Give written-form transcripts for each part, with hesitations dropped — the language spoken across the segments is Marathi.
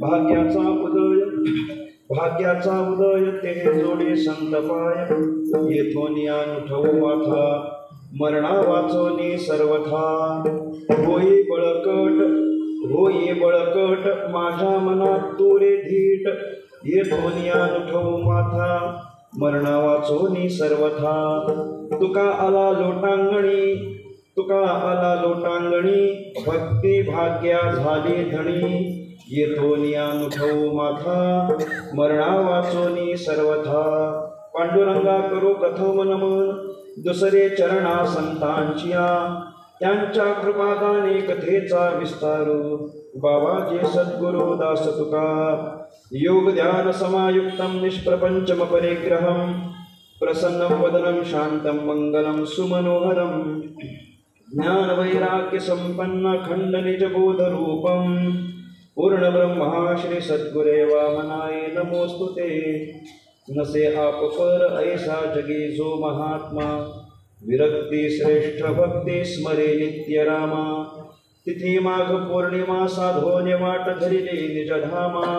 भाग्याचा उदय ते जोडी संतपाय येथून अनुठव माथा मरणा वाचोनी सर्वथा होई बळकट माझ्या मनात तुरे धीट येथून अनुठव माथा मरणा वाचोनी सर्वथा तुका आला लोटांगणी भक्ती भाग्या झाली धणी येथून अनुठव माथा मरणा वाचोनी सर्वथा पांडुरंगा करू प्रथम नमन दुसरे चरणा संतांचिया त्यांच्या कृपादाने कथेचा विस्तारू बाबाजी सद्गुरु दास तुका योग ध्यान समायुक्तम निष्प्रपंचम परिग्रहम प्रसन्नं वदनं शांतं मंगलं सुमनोहरं ज्ञान वैराग्य संपन्न खंड निज बोध रूपं पूर्ण ब्रह्मा श्री सद्गुरे वामनाय नमोस्तुते नसे आप पर ऐसा जगी जो महात्मा विरक्ती श्रेष्ठ भक्ती स्मरे नित्य रामा तिथी माघ पौर्णिमा साधोने वाट धरिले निज धामा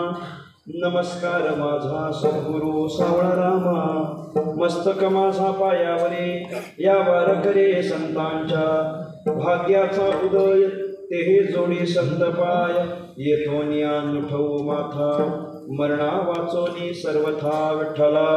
नमस्कार माझा सद्गुरु सावळा रामा मस्तक माझा पायावरी या वारकरे संतांच्या भाग्याचा उदय तेहे जोडी संत पाय येथून अनुठव माथा मरणा वाचोनी सर्वथा विठ्ठला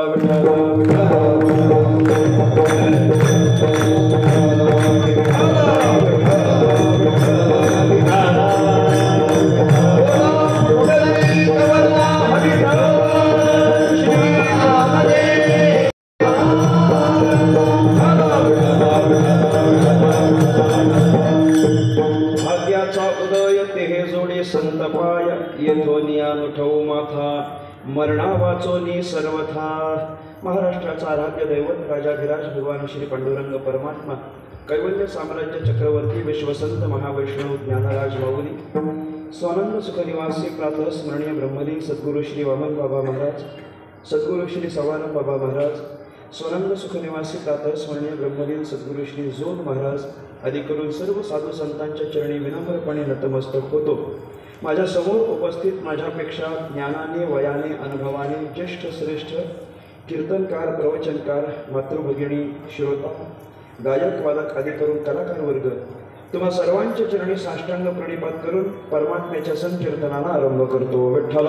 संतपाय येथून अनुठव माथा मरणा वाचोनी सर्वथा महाराष्ट्राचा आराध्य दैवत राजाधिराज भगवान श्री पांडुरंग परमात्मा कैवल्य साम्राज्य चक्रवर्ती विश्वसंत महावैष्णव ज्ञानराज माऊली स्वानंद सुखनिवासी प्रातः स्मरणीय ब्रह्मलीन सद्गुरु श्री वामन बाबा महाराज सद्गुरु श्री सवानंद बाबा महाराज स्वानंद सुखनिवासी प्रातः स्मरणीय ब्रह्मलीन सद्गुरु श्री जोन महाराज आदी करून सर्व साधू संतांच्या चरणी विनम्रपणे नतमस्तक होतो। माझ्या समोर उपस्थित माझ्यापेक्षा ज्ञानाने वयाने अनुभवाने ज्येष्ठ श्रेष्ठ कीर्तनकार प्रवचनकार मातृभगिनी श्रोता गायक वादक आदी करून कलाकार वर्ग तुम्हा सर्वांच्या चरणी साष्टांग प्रणिपात करून परमात्म्याच्या संकीर्तनाला आरंभ करतो। विठ्ठल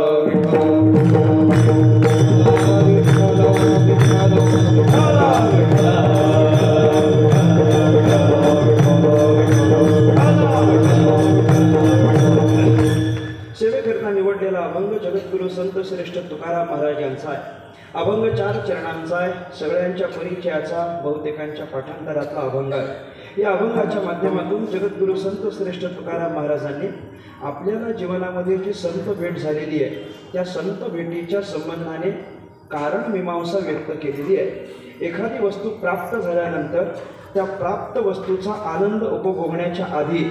सेवेकरता निवडलेला अभंग जगद्गुरु संत श्रेष्ठ तुकाराम महाराज यांचा आहे। अभंग 4 चरणांचा आहे। सगळ्यांच्या परिचयाचा बहुतेकांच्या पाठांतरातला अभंग आहे। या अभंगाच्या माध्यमातून जगद्गुरु संत श्रेष्ठ तुकाराम महाराजांनी आपल्याला जीवनामध्ये जी संत भेट झालेली आहे त्या संत भेटीच्या संबंधाने कारण मीमांसा व्यक्त केलेली आहे। एखादी वस्तू प्राप्त झाल्यानंतर त्या प्राप्त वस्तूचा आनंद उपभोगण्याच्या आधी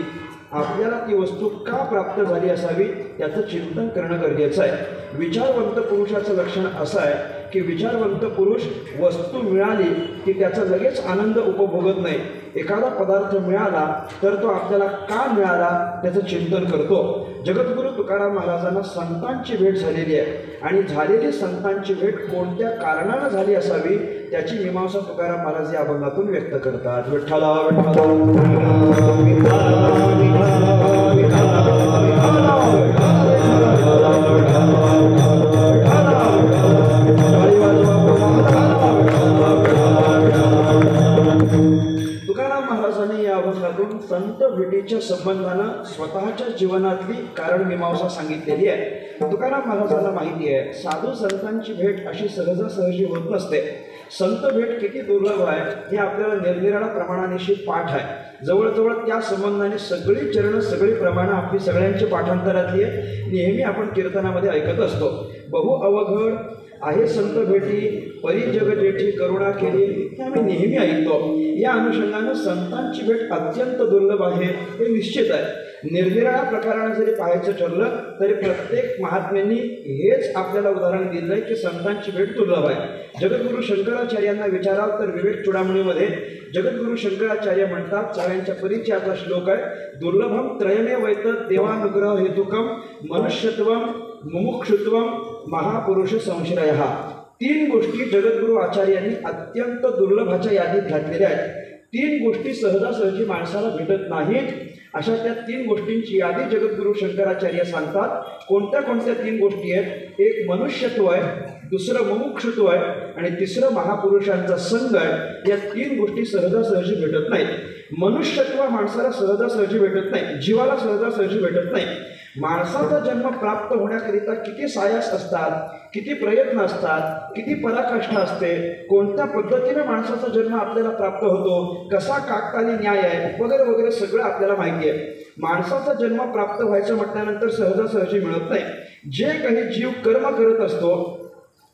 आपल्याला ती वस्तू का प्राप्त झाली असावी त्याचं चिंतन करणं गरजेचं आहे। विचारवंत पुरुषाचं लक्षण असं आहे की विचारवंत पुरुष वस्तू मिळाली की त्याचा लगेच आनंद उपभोगत नाही। एखादा पदार्थ मिळाला तर तो आपल्याला का मिळाला त्याचं चिंतन करतो। जगद्गुरु तुकाराम महाराजांना संतांची भेट झालेली आहे आणि झालेली संतांची भेट कोणत्या कारणाने झाली असावी त्याची मीमांसा तुकाराम महाराज या अभंगातून व्यक्त करतात। विठ्ठला तुकाराम महाराजांनी या अभंगातून संत भेटीच्या संबंधानं स्वतःच्या जीवनातली कारण मीमांसा सांगितलेली आहे। तुकाराम महाराजांना माहिती आहे साधू संतांची भेट अशी सहजासहजी होत नसते। संत भेट किती दुर्लभ आहे हे आपल्याला निरनिराळ्या प्रमाणानिशी पाठ आहे। जवळजवळ त्या संबंधाने सगळी चरण सगळी प्रमाणं आपली सगळ्यांच्या पाठांतरातली आहे। नेहमी आपण कीर्तनामध्ये ऐकत असतो बहु अवघड आहे संत भेटी परी जग जेठी करुणा केली हे आम्ही नेहमी ऐकतो। या अनुषंगानं संतांची भेट अत्यंत दुर्लभ आहे हे निश्चित आहे। निरनिराळ्या प्रकारानं जरी पाहायचं ठरलं तरी प्रत्येक महात्म्यांनी हेच आपल्याला उदाहरण दिलं आहे की संतांची भेट दुर्लभ आहे। जगद्गुरू शंकराचार्यांना विचाराल तर विवेक चूडामणीमध्ये जगद्गुरू शंकराचार्य म्हणतात, सगळ्यांच्या परिचयाचा श्लोक आहे, दुर्लभम त्रयमेवैतत् देवानुग्रह हेतुकम मनुष्यत्वम मुमुक्षुत्वम महापुरुष संश्रयः। तीन गोष्टी जगद्गुरू आचार्यांनी अत्यंत दुर्लभाच्या यादीत घातलेल्या आहेत। तीन गोष्टी सहजासहजी माणसाला भेटत नाहीत, अशा त्या तीन गोष्टींची यादी जगद्गुरू शंकराचार्य सांगतात। कोणत्या कोणत्या तीन गोष्टी आहेत? एक मनुष्यत्व आहे, दुसरं मुमुक्षुत्व आहे आणि तिसरं महापुरुषांचा संग आहे। या तीन गोष्टी सहजासहजी भेटत नाहीत। मनुष्यत्व माणसाला सहजासहजी भेटत नाही, जीवाला सहजासहजी भेटत नाही। माणसाचा जन्म प्राप्त होण्याकरिता किती सायास असतात, किती प्रयत्न असतात, किती पराकाष्ठा असते, कोणत्या पद्धतीने माणसाचा जन्म आपल्याला प्राप्त होतो, कसा काकताली न्याय आहे वगैरे वगैरे सगळं आपल्याला माहिती आहे। माणसाचा जन्म प्राप्त व्हायचं म्हटल्यानंतर सहजासहजी मिळत नाही। जे काही जीव कर्म करत असतो,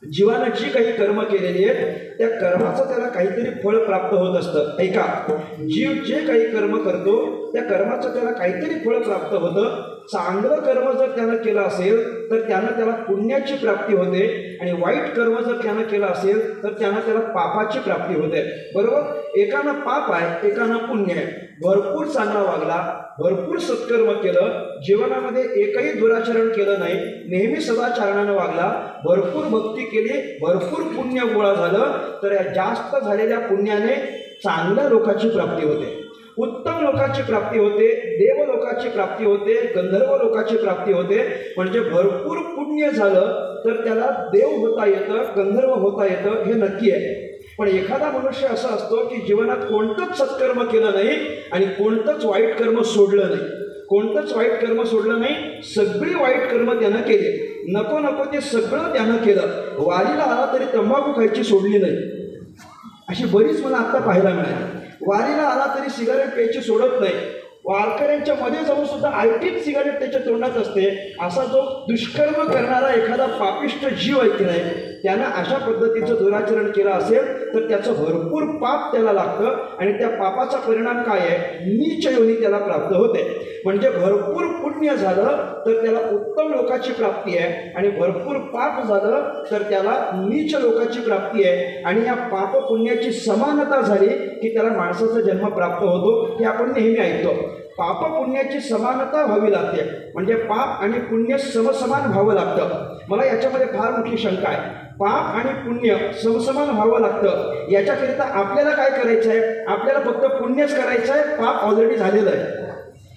जीवानं जी काही कर्म केलेली आहेत त्या कर्माचं त्याला काहीतरी फळ प्राप्त होत असतं। ऐका, जीव जे काही कर्म करतो त्या कर्माचं त्याला काहीतरी फळ प्राप्त होतं। चांगलं कर्म जर त्यानं केलं असेल तर त्याला पुण्याची प्राप्ती होते आणि वाईट कर्म जर त्यानं केलं असेल तर त्याला पापाची प्राप्ती होते। बरोबर, एकानं पाप आहे, एकानं पुण्य आहे। भरपूर चांगला वागला, भरपूर सत्कर्म केलं, जीवनामध्ये एकही दुराचरण केलं नाही, नेहमी सदाचरणानं वागला, भरपूर भक्ती केली, भरपूर पुण्य गोळा झालं, तर या जास्त झालेल्या पुण्याने चांगल्या लोकांची प्राप्ती होते, उत्तम लोकांची प्राप्ती होते, देव लोकांची प्राप्ती होते, गंधर्व लोकांची प्राप्ती होते। म्हणजे भरपूर पुण्य झालं तर त्याला देव होता येतं, गंधर्व होता येतं, हे नक्की आहे। पण एखादा मनुष्य असा असतो की जीवनात कोणतंच सत्कर्म केलं नाही आणि कोणतंच वाईट कर्म सोडलं नाही, कोणतंच वाईट कर्म सोडलं नाही, सगळी वाईट कर्म त्यानं केले, नको नको ते सगळं त्यानं केलं, वारीला आला तरी तंबाखू खायची सोडली नाही, अशी बरीच मला आत्ता पाहायला मिळाली। वारीला आला तरी सिगारेट प्यायची सोडत नाही, वारकऱ्यांच्या मध्ये जाऊन सुद्धा आयटीत सिगारेट त्याच्या तोंडात असते। असा जो दुष्कर्म करणारा एखादा पापिष्ट जीव आहे की नाही, त्यानं अशा पद्धतीचं दुराचरण केलं असेल तर त्याचं भरपूर पाप त्याला लागतं आणि त्या पापाचा परिणाम काय आहे? नीच योनी त्याला प्राप्त होते। म्हणजे भरपूर पुण्य झालं तर त्याला उत्तम लोकांची प्राप्ती आहे आणि भरपूर पाप झालं तर त्याला नीच लोकांची प्राप्ती आहे। आणि या पाप पुण्याची समानता झाली की त्याला माणसाचा जन्म प्राप्त होतो, हे आपण नेहमी ऐकतो। पाप पुण्याची समानता व्हावी लागते, म्हणजे पाप आणि पुण्य समसमान व्हावं लागतं। मला याच्यामध्ये फार मोठी शंका आहे, पाप आणि पुण्य समसमान व्हावं लागतं, याच्याकरिता आपल्याला काय करायचं आहे? आपल्याला फक्त पुण्यच करायचं आहे, पाप ऑलरेडी झालेलं आहे,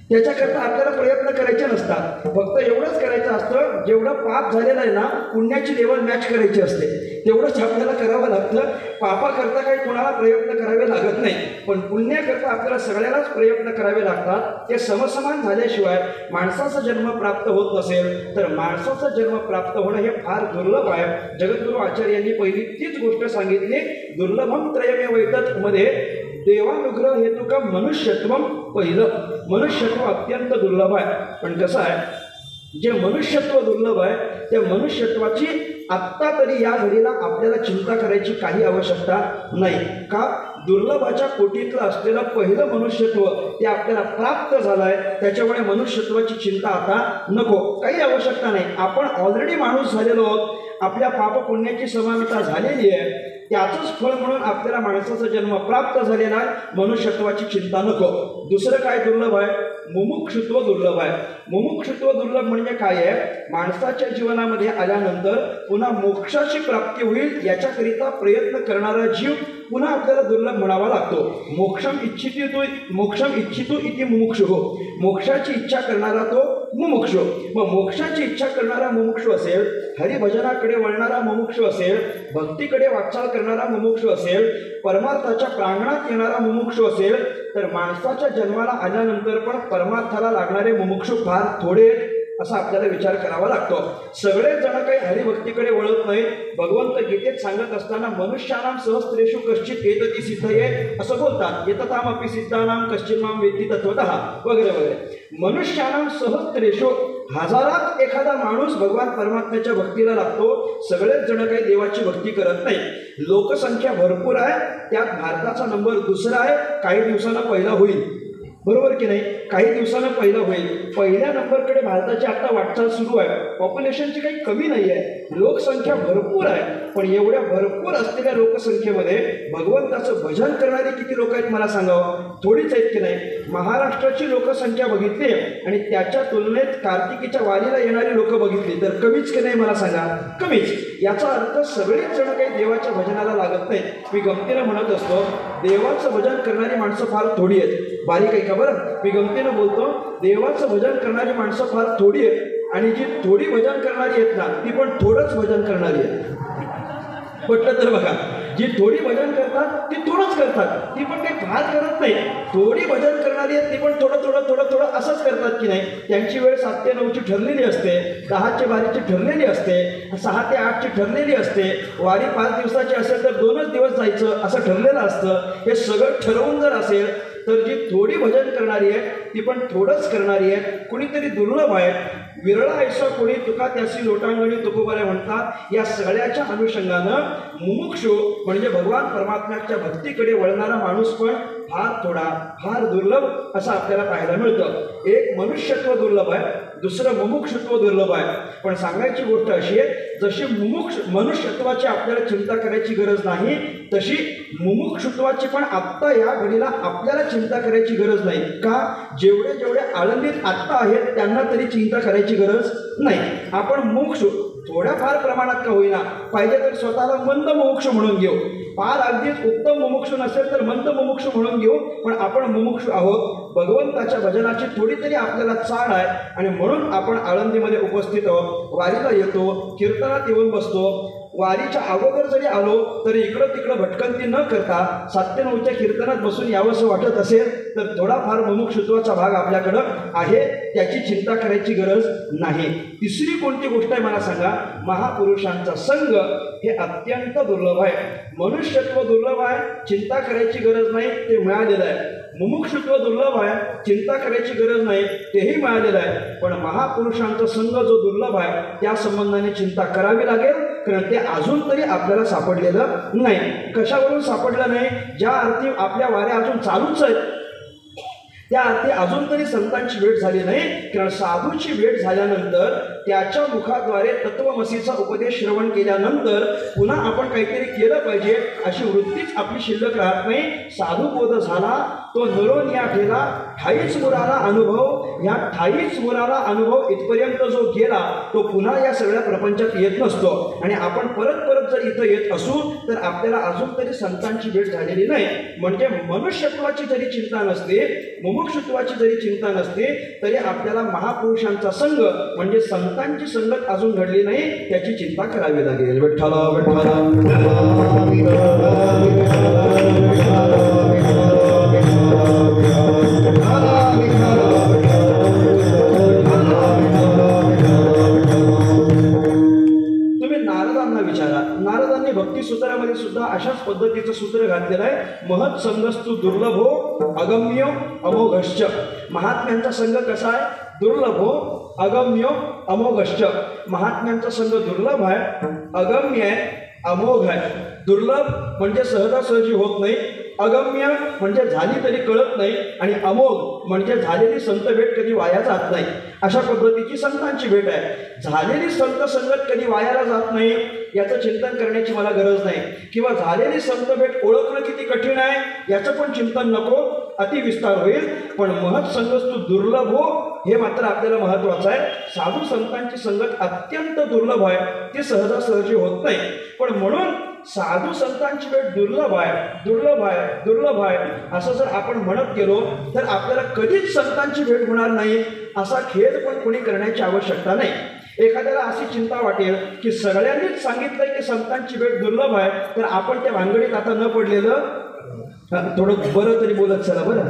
त्याच्याकरता आपल्याला प्रयत्न करायचे नसतात। फक्त एवढंच करायचं असतं, जेवढं पाप झालेलं आहे ना, पुण्याची लेवल मॅच करायची असते, तेवढंच आपल्याला करावं लागतं। पापाकरता काही कोणाला प्रयत्न करावे लागत नाही, पण पुण्याकरता आपल्याला सगळ्यालाच प्रयत्न करावे लागतात। ते समसमान झाल्याशिवाय माणसाचा जन्म प्राप्त होत नसेल तर माणसाचा जन्म प्राप्त होणं हे फार दुर्लभ आहे। जगद्गुरू आचार्यांनी पहिली तीच गोष्ट सांगितली, दुर्लभम त्रयमेवैतत् मध्ये देवानुग्रह हेतुकम मनुष्यत्वम। पहिलं मनुष्यत्व अत्यंत दुर्लभ आहे, पण कसं आहे, जे मनुष्यत्व दुर्लभ आहे त्या मनुष्यत्वाची आत्ता तरी या घडीला आपल्याला चिंता करायची काही आवश्यकता नाही। का? दुर्लभाच्या कोटीतलं असलेलं पहिलं मनुष्यत्व ते आपल्याला प्राप्त झालं आहे, त्याच्यामुळे मनुष्यत्वाची चिंता आता नको, काही आवश्यकता नाही। आपण ऑलरेडी माणूस झालेलो आहोत, आपल्या पाप पुण्याची समानता झालेली आहे, त्याचंच फळ म्हणून आपल्याला माणसाचा जन्म प्राप्त झालेला आहे, मनुष्यत्वाची चिंता नको। दुसरं काय दुर्लभ आहे? मुमुक्षुत्व दुर्लभ आहे। मुमुक्षुत्व दुर्लभ म्हणजे काय आहे? माणसाच्या जीवनामध्ये आल्यानंतर पुन्हा मोक्षाची प्राप्ती होईल याच्याकरिता प्रयत्न करणारा जीव पुन्हा आपल्याला दुर्लभ म्हणावा लागतो। मोक्षम इच्छितो इति मुमुक्षुः, मोक्षाची इच्छा करणारा तो मुमुक्षु। मग मोक्षाची इच्छा करणारा मुमुक्षु असेल, हरिभजनाकडे वळणारा मुमुक्षु असेल, भक्तीकडे वाटचाल करणारा मुमुक्षु असेल, परमार्थाच्या प्रांगणात येणारा मुमुक्षु असेल, तर माणसाच्या जन्माला आल्यानंतर पण परमार्थाला लागणारे मुमुक्षु फार थोडे असा आपल्याला विचार करावा लागतो। सगळेच जण काही हरिभक्तीकडे वळत नाहीत। भगवंत गीतेत सांगत असताना मनुष्यानां सहस्रेषु कश्चित् एतति सिद्धये असं बोलतात, एततामपि सिद्धानां कश्चिन् मां वेत्ति तत्त्वतः वगैरे वगैरे। मनुष्यानां सहस्रेषु, हजारात एखादा माणूस भगवान परमात्म्याच्या भक्तीला लागतो, सगळेच जण काही देवाची भक्ती करत नाही। लोकसंख्या भरपूर आहे, त्यात भारताचा नंबर दुसरा आहे, काही दिवसांना पहिला होईल। बरोबर की नाही? काही दिवसानं पहिलं होईल. पहिल्या नंबरकडे भारताची आता वाटचाल सुरू आहे. पॉप्युलेशनची काही कमी नाही आहे, लोकसंख्या भरपूर आहे, पण एवढ्या भरपूर असलेल्या लोकसंख्येमध्ये भगवंताचं भजन करणारे किती लोक आहेत मला सांगावं? थोडीच आहेत की नाही? महाराष्ट्राची लोकसंख्या बघितली आणि त्याच्या तुलनेत कार्तिकीच्या वारीला येणारी लोक बघितली तर कमीच की नाही मला सांगा? कमीच. याचा अर्थ सगळेच जण काही देवाच्या भजनाला लागत नाहीत. मी गमतीनं म्हणत असतो, देवाचं भजन करणारी माणसं फार थोडी आहेत. बारीक आहे का बरं? मी गमतीनं बोलतो, देवाचं भजन करणारी माणसं फार थोडी आहेत आणि जी थोडी भजन करणारी आहेत ना ती पण थोडंच भजन करणारी आहेत. म्हटलं तर बघा, जी थोडी भजन करतात ती थोडंच करतात, ती पण काही फार करत नाही. थोडी भजन करणारी आहेत ती पण थोडं थोडं थोडं थोडं असंच करतात की नाही? त्यांची वेळ 7 ते 9ची ठरलेली असते, 10 ते 12ची ठरलेली असते, 6 ते 8ची ठरलेली असते. वारी 5 दिवसाची असेल तर 2च दिवस जायचं असं ठरलेलं असतं. हे सगळं ठरवून जर असेल तर जी थोडी भजन करणारी आहे ती पण थोडंच करणारी आहे. कुणीतरी दुर्लभ आहे, विरळा ऐसा कोणी तुका त्यासी लोटांगणी तुकोबारे म्हणतात. या सगळ्याच्या अनुषंगानं मुमुक्षु म्हणजे भगवान परमात्म्याच्या भक्तीकडे वळणारा माणूस पण फार थोडा, फार दुर्लभ असं आपल्याला पाहायला मिळतं. एक मनुष्यत्व दुर्लभ आहे, दुसरं मुमुक्षुत्व दुर्लभ आहे. पण सांगायची गोष्ट अशी आहे, जशी मनुष्यत्वाची आपल्याला चिंता करायची गरज नाही तशी मुमुक्षुत्वाची पण आत्ता या घडीला आपल्याला चिंता करायची गरज नाही. का? जेवढे आळंदीत आत्ता आहेत त्यांना तरी चिंता करायची गरज नाही. आपण मुमुक्षु थोड्याफार प्रमाणात का होईना, पाहिजे तर स्वतःला मंद मुमुक्षु म्हणून घेऊ. फार अगदीच उत्तम मुमुक्षु नसेल तर मंद मुमुक्षु म्हणून घेऊ, पण आपण मुमुक्षु आहोत. भगवंताच्या भजनाची थोडी तरी आपल्याला चाळ आहे आणि म्हणून आपण आळंदीमध्ये उपस्थित आहोत, वारीला येतो, कीर्तनात येऊन बसतो. वारीच्या अगोदर जरी आलो तरी इकडं तिकडं भटकंती न करता 7 ते 9च्या कीर्तनात बसून यावंसं वाटत असेल तर थोडाफार मुमुक्षुत्वाचा भाग आपल्याकडं आहे, त्याची चिंता करायची गरज नाही. तिसरी कोणती गोष्ट आहे मला सांगा? महापुरुषांचा संग हे अत्यंत दुर्लभ आहे. मनुष्यत्व दुर्लभ आहे, चिंता करायची गरज नाही, ते मिळालेलं आहे. मुमुक्षुत्व दुर्लभ आहे, चिंता करायची गरज नाही, तेही मिळालेलं आहे. पण महापुरुषांचा संघ जो दुर्लभ आहे त्या संबंधाने चिंता करावी लागेल, कारण ते अजून तरी आपल्याला सापडलेलं नाही. कशावरून सापडलं नाही? ज्या अर्थी आपल्या वाऱ्या अजून चालूच आहेत त्या अर्थी अजून तरी संतांची भेट झाली नाही. कारण साधूची भेट झाल्यानंतर त्याच्या मुखाद्वारे तत्वमसीचा उपदेश श्रवण केल्यानंतर पुन्हा आपण काहीतरी केलं पाहिजे अशी वृत्तीच आपली शिल्लक राहत नाही. साधू बोध झाला तो नरोन या ठेला, ठाईच मुराला अनुभव. ह्या ठाईच मुराला अनुभव इथपर्यंत जो गेला तो पुन्हा या सगळ्या प्रपंचात येत नसतो. आणि आपण परत परत जर इथं येत असू तर आपल्याला अजून तरी संतांची भेट झालेली नाही. म्हणजे मनुष्यत्वाची जरी चिंता नसते, मुमुक्षुत्वाची जरी चिंता नसते, तरी आपल्याला महापुरुषांचा संग म्हणजे संतांची संगत अजून घडली नाही त्याची चिंता करावी लागेल. विठ्ठला विठ्ठला तुम्ही नारदांना विचारा. नारदांनी भक्ती सूत्रामध्ये सुद्धा अशाच पद्धतीचं सूत्र घातलेलं आहे. महत् संगस्तु दुर्लभो अगम्य अमोघश्च. महात्म्यांचा संघ कसा आहे? दुर्लभो अगम्य अमोघश्च. महात्म्यांचा संघ दुर्लभ आहे, अगम्य आहे, अमोघ आहे. दुर्लभ म्हणजे सहजासहजी होत नाही, अगम्य म्हणजे झाली तरी कळत नाही, आणि अमोघ म्हणजे झालेली संत भेट कधी वाया जात नाही. अशा पद्धतीची संतांची भेट आहे. झालेली संत संगत कधी वायाला जात नाही याचं चिंतन करण्याची मला गरज नाही, किंवा झालेली संत भेट ओळखणं किती कठीण आहे याचं पण चिंतन नको, अतिविस्तार होईल. पण महत् संगस्तु दुर्लभ हो हे मात्र आपल्याला महत्वाचं आहे. साधू संतांची संगत अत्यंत दुर्लभ आहे, ती सहजासहजी होत नाही. पण म्हणून साधू संतांची भेट दुर्लभ आहे, दुर्लभ आहे, दुर्लभ आहे असं जर आपण म्हणत गेलो तर आपल्याला कधीच संतांची भेट होणार नाही असा खेद पण कोणी करण्याची आवश्यकता नाही. एखाद्याला अशी चिंता वाटेल की सगळ्यांनीच सांगितलंय की संतांची भेट दुर्लभ आहे, तर आपण त्या भानगडीत आता न पडलेलं थोडं बरं तरी बोलत चला बरं.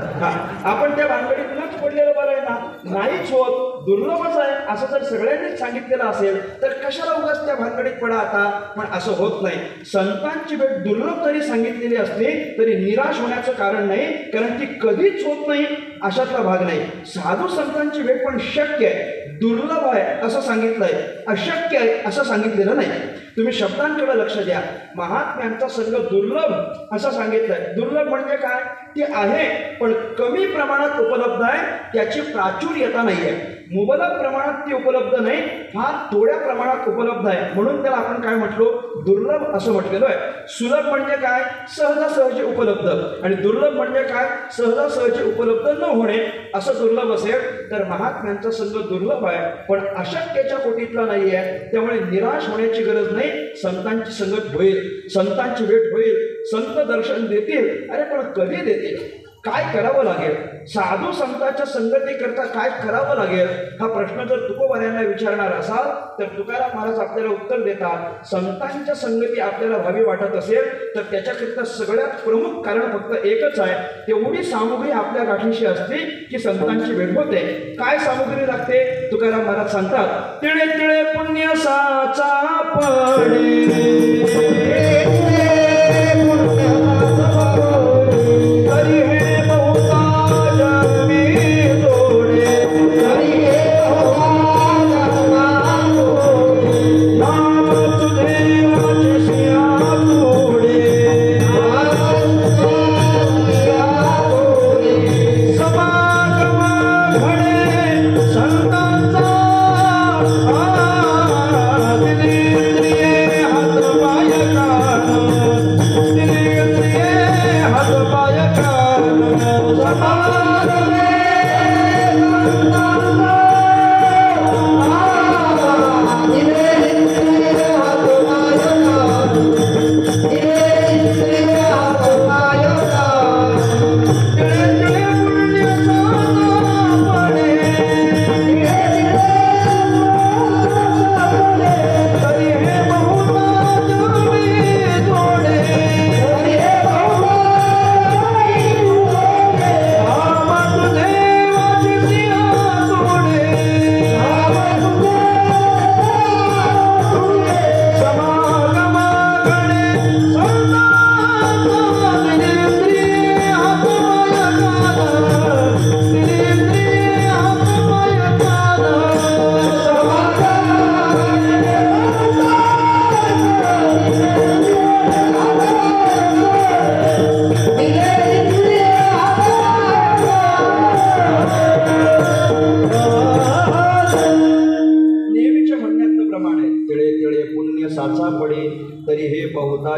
आपण त्या भानगडीत नच पडलेलं बरं आहे ना? नाहीच होत, दुर्लभच आहे असं जर सगळ्यांनीच सांगितलेलं असेल तर कशाला उगाच त्या भानगडीत पडा आता. पण असं होत नाही. संतांची भेट दुर्लभ जरी सांगितलेली असली तरी निराश होण्याचं कारण नाही, कारण ती कधीच होत नाही अशातला भाग नाही. साधू संतांची भेट पण शक्य आहे, दुर्लभ आहे असं सांगितलंय, अशक्य आहे असं सांगितलेलं नाही. तुम्ही शब्दांकडे लक्ष द्या. महात्म्यांचा संघ दुर्लभ असं सांगितलंय. दुर्लभ म्हणजे काय? ते आहे पण कमी प्रमाणात उपलब्ध आहे, त्याची प्राचुर्यता नाही आहे. मुबलक प्रमाणात ती उपलब्ध नाही, फार थोड्या प्रमाणात उपलब्ध आहे, म्हणून त्याला आपण काय म्हटलो? दुर्लभ असं म्हटलेलं आहे. सुलभ म्हणजे काय? सहजासहजी उपलब्ध. आणि दुर्लभ म्हणजे काय? सहजासहजी उपलब्ध न होणे. असं दुर्लभ असेल तर महात्म्यांचा संघ दुर्लभ आहे पण अशक्यच्या कोटीतला नाही आहे. त्यामुळे निराश होण्याची गरज नाही. संतांची संगत होईल, संतांची भेट होईल, संत दर्शन देतील. अरे पण कधी देतील? काय करावं लागेल? साधू संतांच्या संगतीकरता काय करावं लागेल? हा प्रश्न जर तुकोबाऱ्यांना विचारणार असाल तर तुकाराम महाराज आपल्याला उत्तर देतात. संतांच्या संगती आपल्याला व्हावी वाटत असेल तर त्याच्याकरिता सगळ्यात प्रमुख कारण फक्त एकच आहे. तेवढी सामुग्री आपल्या गाठीशी असते की संतांची भेट होते. काय सामुग्री लागते? तुकाराम महाराज सांगतात, तिळे तिळे पुण्य साचा पडे,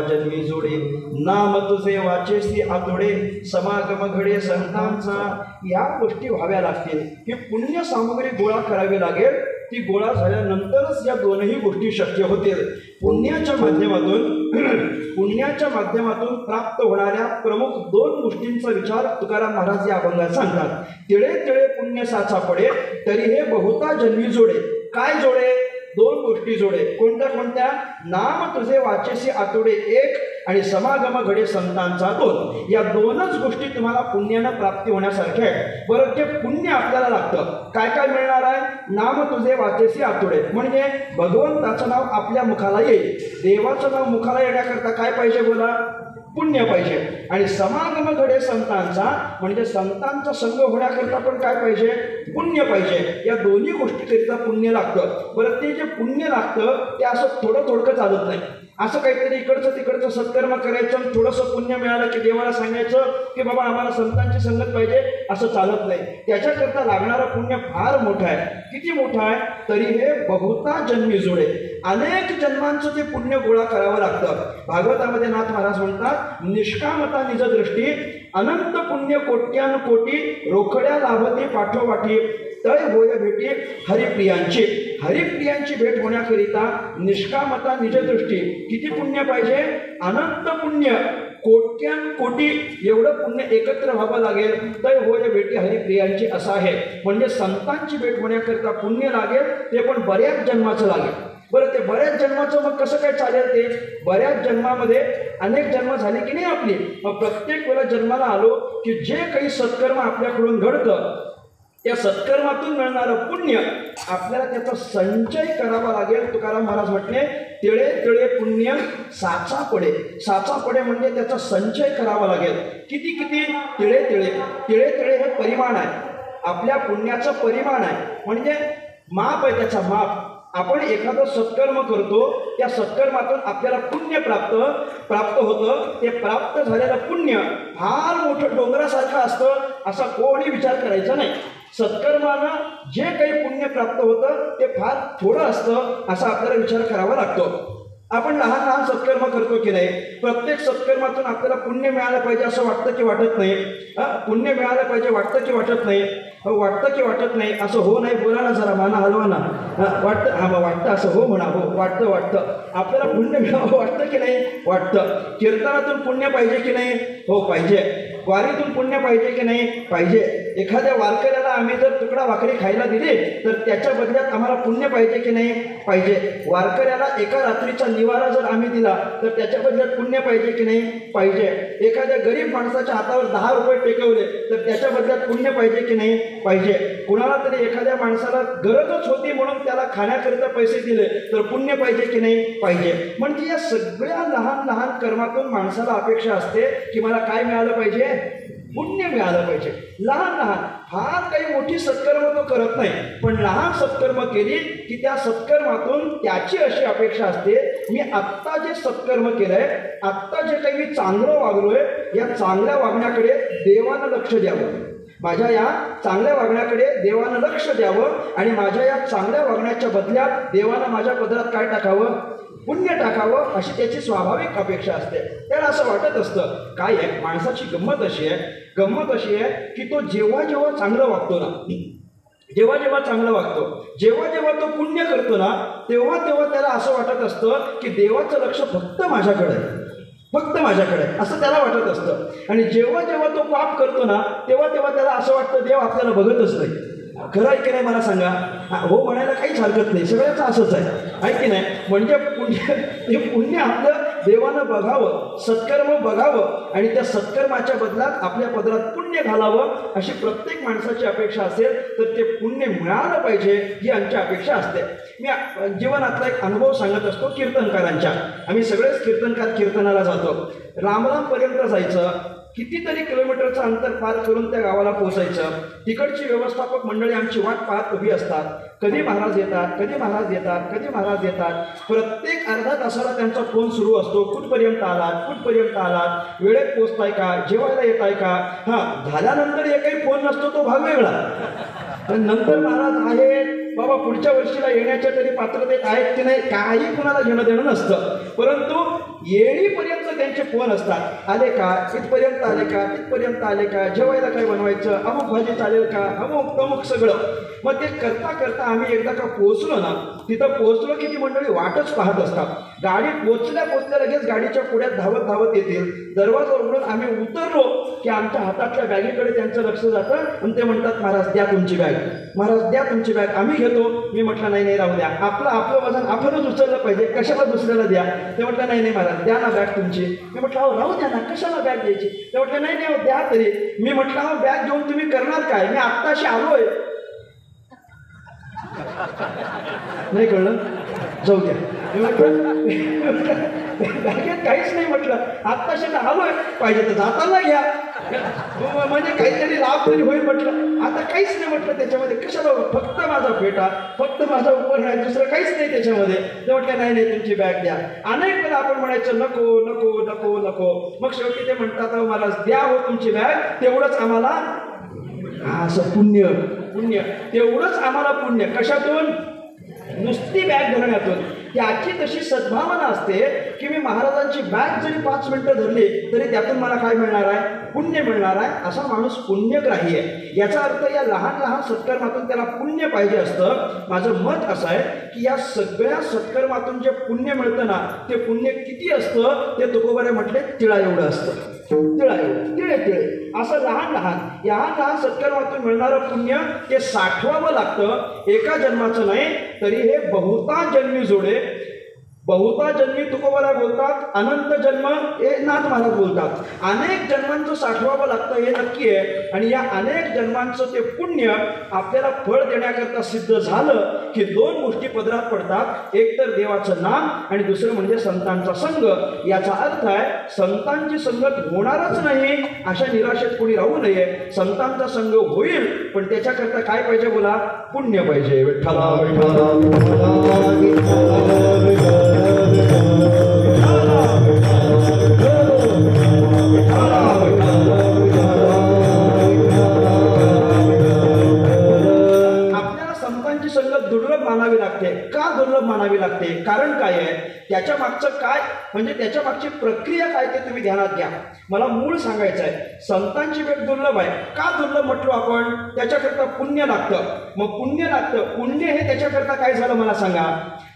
जन्मी जोडे, नाम तुझे वाचेसी आतोडे, समागम घडे संतांचा. या गोष्टी व्हाव्या लागतील. ही पुण्य सामग्री गोळा करावी लागेल. ती गोळा झाल्यानंतरच या दोनही गोष्टी शक्य होतील. पुण्याच्या माध्यमातून प्राप्त होणाऱ्या प्रमुख दोन गोष्टींचा विचार तुकाराम महाराज या अभंगात सांगतात. तिळे तिळे पुण्य साचा पडे, तरी हे बहुता जन्मी जोडे. काय जोडे? दोन गोष्टी जोडे. कोणत्या कोणत्या? नाम तुझे वाचेसी आतोडे एक आणि समागम घडे संतांचा दोन. या दोनच गोष्टी तुम्हाला पुण्यानं प्राप्ती होण्यासारख्या आहेत. बरं, ते पुण्य आपल्याला लागतं. काय काय मिळणार आहे? नाम तुझे वाचेसी आतोडे म्हणजे भगवंताचं नाव आपल्या मुखाला येईल. देवाचं नाव मुखाला येण्याकरता काय पाहिजे? बोला, पुण्य पाहिजे. आणि समागम घडे संतांचा म्हणजे संतांचा संग होण्याकरता पण काय पाहिजे? पुण्य पाहिजे. या दोन्ही गोष्टीकरिता पुण्य लागतं. बरं, ते जे पुण्य लागतं ते असं थोडं चालत नाही. असं काहीतरी इकडचं तिकडचं सत्कर्म करायचं आणि थोडंसं पुण्य मिळालं की देवाला सांगायचं की बाबा आम्हाला संतांची संगत पाहिजे, असं चालत नाही. त्याच्याकरता लागणारं पुण्य फार मोठं आहे. किती मोठं आहे? तरी हे बहुता जन्मी जोडे. अनेक जन्मांचं ते पुण्य गोळा करावं लागतं. भागवतामध्ये नाथ महाराज म्हणतात, निष्कामता निज दृष्टी अनंत पुण्य कोट्यान कोटी, रोकड्या लाभते पाठोपाठी, तळ होय भेटी हरिप्रियांची. हरिप्रियांची भेट होण्याकरिता निष्कामता निजदृष्टी किती पुण्य पाहिजे? अनंत पुण्य, कोट्यान कोटी एवढं पुण्य एकत्र व्हावं लागेल. तळ होय भेटी हरिप्रियांची असं आहे. म्हणजे संतांची भेट होण्याकरिता पुण्य लागेल, ते पण बऱ्याच जन्माचं लागेल. बरं, ते बऱ्याच जन्माचं मग कसं काय चालेल? ते बऱ्याच जन्मामध्ये अनेक जन्म झाले की नाही आपली, मग प्रत्येक वेळेला जन्माला आलो की जे काही सत्कर्म आपल्याकडून घडतं त्या सत्कर्मातून मिळणारं पुण्य आपल्याला त्याचा संचय करावा लागेल. तुकाराम महाराज म्हटले तिळे तिळे पुण्य साचा पडे. साचा पडे म्हणजे त्याचा संचय करावा लागेल. किती किती? तिळे तिळे. तिळे तिळे हे परिमाण आहे, आपल्या पुण्याचं परिमाण आहे, म्हणजे माप आहे त्याचा माप. आपण एखादं सत्कर्म करतो, त्या सत्कर्मातून आपल्याला पुण्य प्राप्त होतं. ते प्राप्त झालेलं पुण्य फार मोठं डोंगरासारखं असतं असा कोणी विचार करायचा नाही. सत्कर्मानं जे काही पुण्य प्राप्त होतं ते फार थोडं असतं असा आपल्याला विचार करावा लागतो. आपण लहान लहान सत्कर्म करतो की नाही? प्रत्येक सत्कर्मातून आपल्याला पुण्य मिळालं पाहिजे असं वाटतं की वाटत नाही? पुण्य मिळालं पाहिजे वाटतं की वाटत नाही? वाटतं की वाटत नाही? असं हो नाही बोला ना, जरा माना हलवा ना. वाटतं. हा मग वाटतं असं हो म्हणा. हो वाटतं. आपल्याला पुण्य मिळावं वाटतं की नाही? वाटतं. कीर्तनातून पुण्य पाहिजे की नाही? हो पाहिजे. वारीतून पुण्य पाहिजे की नाही? पाहिजे. एखाद्या वारकऱ्याला आम्ही जर तुकडा भाकरी खायला दिली तर त्याच्या बदल्यात आम्हाला पुण्य पाहिजे की नाही? पाहिजे. वारकऱ्याला एका रात्रीचा निवारा जर आम्ही दिला तर त्याच्या बदल्यात पुण्य पाहिजे की नाही? पाहिजे. एखाद्या गरीब माणसाच्या हातावर 10 रुपये टेकवले तर त्याच्या बदल्यात पुण्य पाहिजे की नाही? पाहिजे. कुणाला तरी एखाद्या माणसाला गरजच होती म्हणून त्याला खाण्याकरिता पैसे दिले तर पुण्य पाहिजे की नाही? पाहिजे. म्हणजे या सगळ्या लहान लहान कर्मातून माणसाला अपेक्षा असते की मला काय मिळालं पाहिजे? पुण्य मिळालं पाहिजे. लहान लहान फार काही मोठी सत्कर्म तो करत नाही, पण लहान सत्कर्म केली की त्या सत्कर्मातून त्याची अशी अपेक्षा असते मी आत्ता जे सत्कर्म केलंय, आत्ता जे काही मी चांगलं वागलोय, या चांगल्या वागण्याकडे देवानं लक्ष द्यावं. माझ्या या चांगल्या वागण्याकडे देवानं लक्ष द्यावं आणि माझ्या या चांगल्या वागण्याच्या बदल्यात देवानं माझ्या पदरात काय टाकावं? पुण्य टाकावं, अशी त्याची स्वाभाविक अपेक्षा असते. त्याला असं वाटत असतं. काय आहे माणसाची गंमत अशी आहे की तो जेव्हा जेव्हा चांगलं वागतो ना, जेव्हा चांगलं वागतो, जेव्हा तो पुण्य करतो ना, तेव्हा त्याला असं वाटत असतं की देवाचं लक्ष फक्त माझ्याकडे आहे, फक्त माझ्याकडे असं त्याला वाटत असतं. आणि जेव्हा तो पाप करतो ना, तेव्हा त्याला असं वाटतं देव आपल्याला बघतच नाही. खरं आहे की नाही मला सांगा? हो म्हणायला काहीच हरकत नाही, सगळ्याचं असंच आहे की नाही? म्हणजे पुण्य आपलं देवानं बघावं, सत्कर्म बघावं आणि त्या सत्कर्माच्या बदलात आपल्या पदरात पुण्य घालावं, अशी प्रत्येक माणसाची अपेक्षा असेल तर ते पुण्य मिळालं पाहिजे ही आमची अपेक्षा असते. मी जीवनातला एक अनुभव सांगत असतो कीर्तनकारांच्या. आम्ही सगळेच कीर्तनकार कीर्तनाला जातो. रामरामपर्यंत जायचं, कितीतरी किलोमीटरचं अंतर पार करून त्या गावाला पोहोचायचं. तिकडची व्यवस्थापक मंडळी आमची वाट पाहत उभी असतात. कधी महाराज येतात. प्रत्येक अर्धा तासाला त्यांचा फोन सुरू असतो. कुठपर्यंत आलात, वेळेत पोचताय का, जेवायला येताय का? झाल्यानंतर एकही फोन नसतो, तो भाग वेगळा. नंतर महाराज आहेत बाबा, पुढच्या वर्षीला येण्याच्या तरी पात्रतेत आहेत की नाही, काही कुणाला घेणं देणं नसतं. परंतु येणीपर्यंत त्यांचे फोन असतात. आले का, इथपर्यंत आले का, जेवायला काय बनवायचं, अमुक भाजी चालेल का, अमुक सगळं. मग ते करता आम्ही एकदा का पोहोचलो ना, तिथं पोहोचलो की ती मंडळी वाटच पाहत असतात. गाडी पोचल्या लगेच गाडीच्या पुढ्यात धावत येतील. दरवाजा उघडून आम्ही उतरलो की आमच्या हातातल्या बॅगेकडे त्यांचं लक्ष जातं आणि ते म्हणतात महाराज द्या तुमची बॅग. आम्ही घेतो. मी म्हटलं नाही राहू द्या, आपलं वजन आपणच उचललं पाहिजे, कशाला दुसऱ्याला द्या? ते म्हटलं नाही महाराज द्या ना बॅग तुमची. मी म्हटलं राहू द्या ना, कशाला बॅग द्यायची? ते म्हटलं नाही द्या तरी. मी म्हटलं बॅग घेऊन तुम्ही करणार काय? मी आत्ताशी आलोय. नाही कळलं? जाऊ द्या. बॅगेत काहीच नाही म्हटलं, आत्ताशी आलोय, पाहिजे तर जाताना घ्या, म्हणजे काहीतरी लाभ तरी होईल म्हटलं. आता काहीच नाही म्हटलं त्याच्यामध्ये, कशाला? फक्त माझा फेटा, फक्त माझा उपर आहे, दुसरं काहीच नाही त्याच्यामध्ये. ते म्हटलं नाही तुमची बॅग द्या. अनेक वेळा आपण म्हणायचं नको. मग शेवटी ते म्हणतात मला द्या हो तुमची बॅग, तेवढंच आम्हाला असं पुण्य तेवढंच आम्हाला पुण्य. कशातून? नुसती बॅग धरण्यातून. त्याची तशी सद्भावना असते की मी महाराजांची बॅग जरी 5 मिनिटं धरली तरी त्यातून मला काय मिळणार आहे? पुण्य मिळणार आहे. असा माणूस पुण्यग्राही आहे. याचा अर्थ या लहान सत्कर्मातून त्याला पुण्य पाहिजे असतं. माझं मत असं आहे की या सगळ्या सत्कर्मातून जे पुण्य मिळतं ना, ते पुण्य किती असतं ते तुकोबाने म्हटले तिळा एवढं असतं. तिळे असं लहान सत्कर्मातून मिळणारं पुण्य ते साठवावं लागतं. एका जन्माचं नाही तरी हे बहुता जन्मी जोडे. बहुता जन्मी तुकोबरा बोलतात, अनंत जन्म हे नाथ महाराज बोलतात. अनेक जन्मांचं साठवावं लागतं हे नक्की आहे. आणि या अनेक जन्मांचं ते पुण्य आपल्याला फळ देण्याकरता सिद्ध झालं की दोन गोष्टी पदरात पडतात. एक तर देवाचं नाम आणि दुसरं म्हणजे संतांचा संग. याचा अर्थ आहे संतांची संगत होणारच नाही अशा निराशेत कोणी राहू नये. संतांचा संग होईल, पण त्याच्याकरता काय पाहिजे बोला? पुण्य पाहिजे. विठ्ठला विठ्ठला आपल्याला संतांची संगत दुर्लभ मानावी लागते. का दुर्लभ मानावी लागते? कारण काय आहे? त्याच्या मागचं काय म्हणजे त्याच्या मागची प्रक्रिया काय ते तुम्ही ध्यानात घ्या. मला मूळ सांगायचं आहे. संतांची भेट दुर्लभ आहे. का दुर्लभ म्हटलो आपण? त्याच्याकरता पुण्य लागतं. मग पुण्य लागतं. पुण्य हे त्याच्याकरता काय झालं मला सांगा.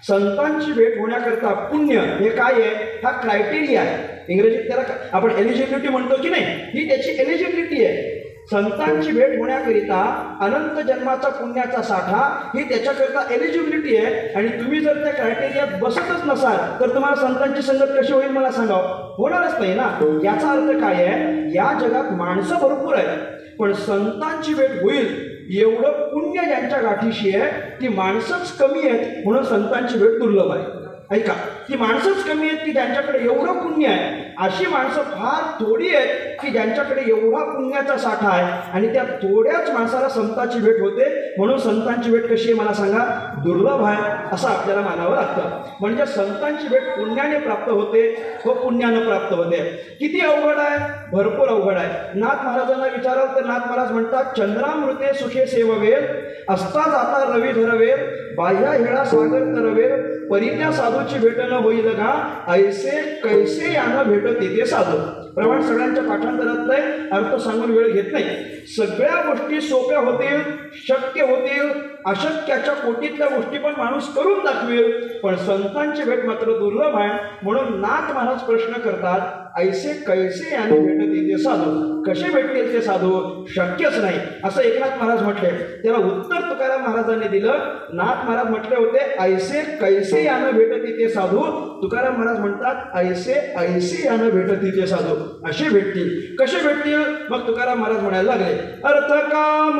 संतांची भेट होण्याकरता पुण्य हे काय आहे? हा क्रायटेरिया आहे. इंग्रजीत त्याला आपण एलिजिबिलिटी म्हणतो की नाही, ही त्याची एलिजिबिलिटी आहे. संतांची भेट होण्याकरिता अनंत जन्माचा पुण्याचा साठा ही त्याच्याकरता एलिजिबिलिटी आहे. आणि तुम्ही जर त्या क्रायटेरियात बसतच नसाल तर तुम्हाला संतांची संगत कशी होईल मला सांगा? होणारच नाही ना. याचा अर्थ काय आहे? या जगात माणसं भरपूर आहेत, पण संतांची भेट होईल एवढं पुण्य ज्यांच्या गाठीशी आहे ती माणसंच कमी आहेत, म्हणून संतांची भेट दुर्लभ आहे. ऐका, ती माणसंच कमी आहेत की ज्यांच्याकडे एवढं पुण्य आहे. अशी माणसं फार थोडी आहेत की ज्यांच्याकडे एवढा पुण्याचा साठा आहे. आणि त्या थोड्याच माणसाला संतांची भेट होते, म्हणून संतांची भेट कशी आहे मला सांगा? दुर्लभ आहे असं आपल्याला मानावं लागतं. म्हणजे संतांची भेट पुण्याने प्राप्त होते व पुण्यानं प्राप्त होते. किती अवघड आहे? भरपूर अवघड आहे. नाथ महाराजांना विचाराल तर नाथ महाराज म्हणतात, चंद्रामृते सुखे सेववेल, असता जाता रवी धरवेल, बाह्या हेळा सागर तरवेल, परित्या साधूची भेट न होईल का, ऐसे कैसे यानं भेटत येते साधू. प्रमाण सगळ्यांच्या पाठांतरातलं आहे, अर्थ सांगून वेळ घेत नाही. सगळ्या गोष्टी सोप्या होतील, शक्य होतील, अशक्याच्या कोटीतल्या गोष्टी पण माणूस करून दाखवेल, पण संतांची भेट मात्र दुर्लभ आहे. म्हणून नाथ महाराज प्रश्न करतात, ऐसे कैसे याने भेटत येते साधू. कसे भेटतील ते साधू? शक्यच नाही असं एकनाथ महाराज म्हटले. त्याला उत्तर तुकाराम महाराजांनी दिलं. नाथ महाराज म्हटले होते, ऐसे कैसे यानं भेटत येते साधू. तुकाराम महाराज म्हणतात, ऐसे ऐसे यानं भेटत येते साधू. असे भेटतील. कसे भेटतील? मग तुकाराम महाराज म्हणायला लागले, अर्थ काम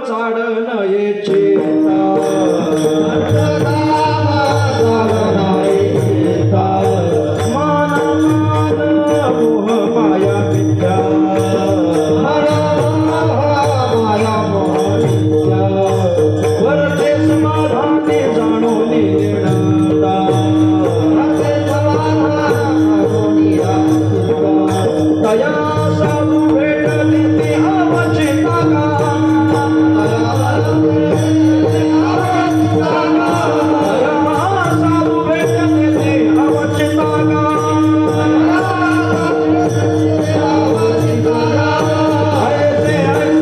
चाडण येचे माया विद्या वरते समाधाने जाणून दया साधू भेट देते अवचिता का, साधू भेट देते अवचिता का. ऐसे ऐसे आगे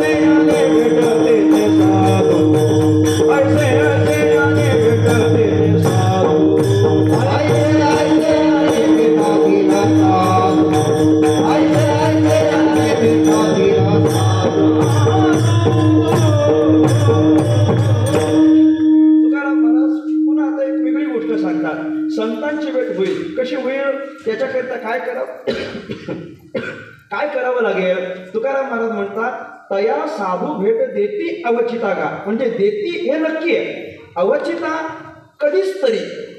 भेट देते साधू, ऐसे ऐसे आगे भेट देते साधू, ऐसे ऐसे आगे भेटा दिला साधू, ऐसे ऐसे आगे भेटा दिला साधू. तुकाराम महाराज पुन्हा आता एक वेगळी गोष्ट सांगतात. संतांची भेट होईल. कशी होईल? त्याच्याकरिता काय करावं काय करावं लागेल? तुकाराम महाराज म्हणतात, तया साधू भेट देती अवचिता का. म्हणजे देती हे नक्की आहे, अवचिता कधीच तरी.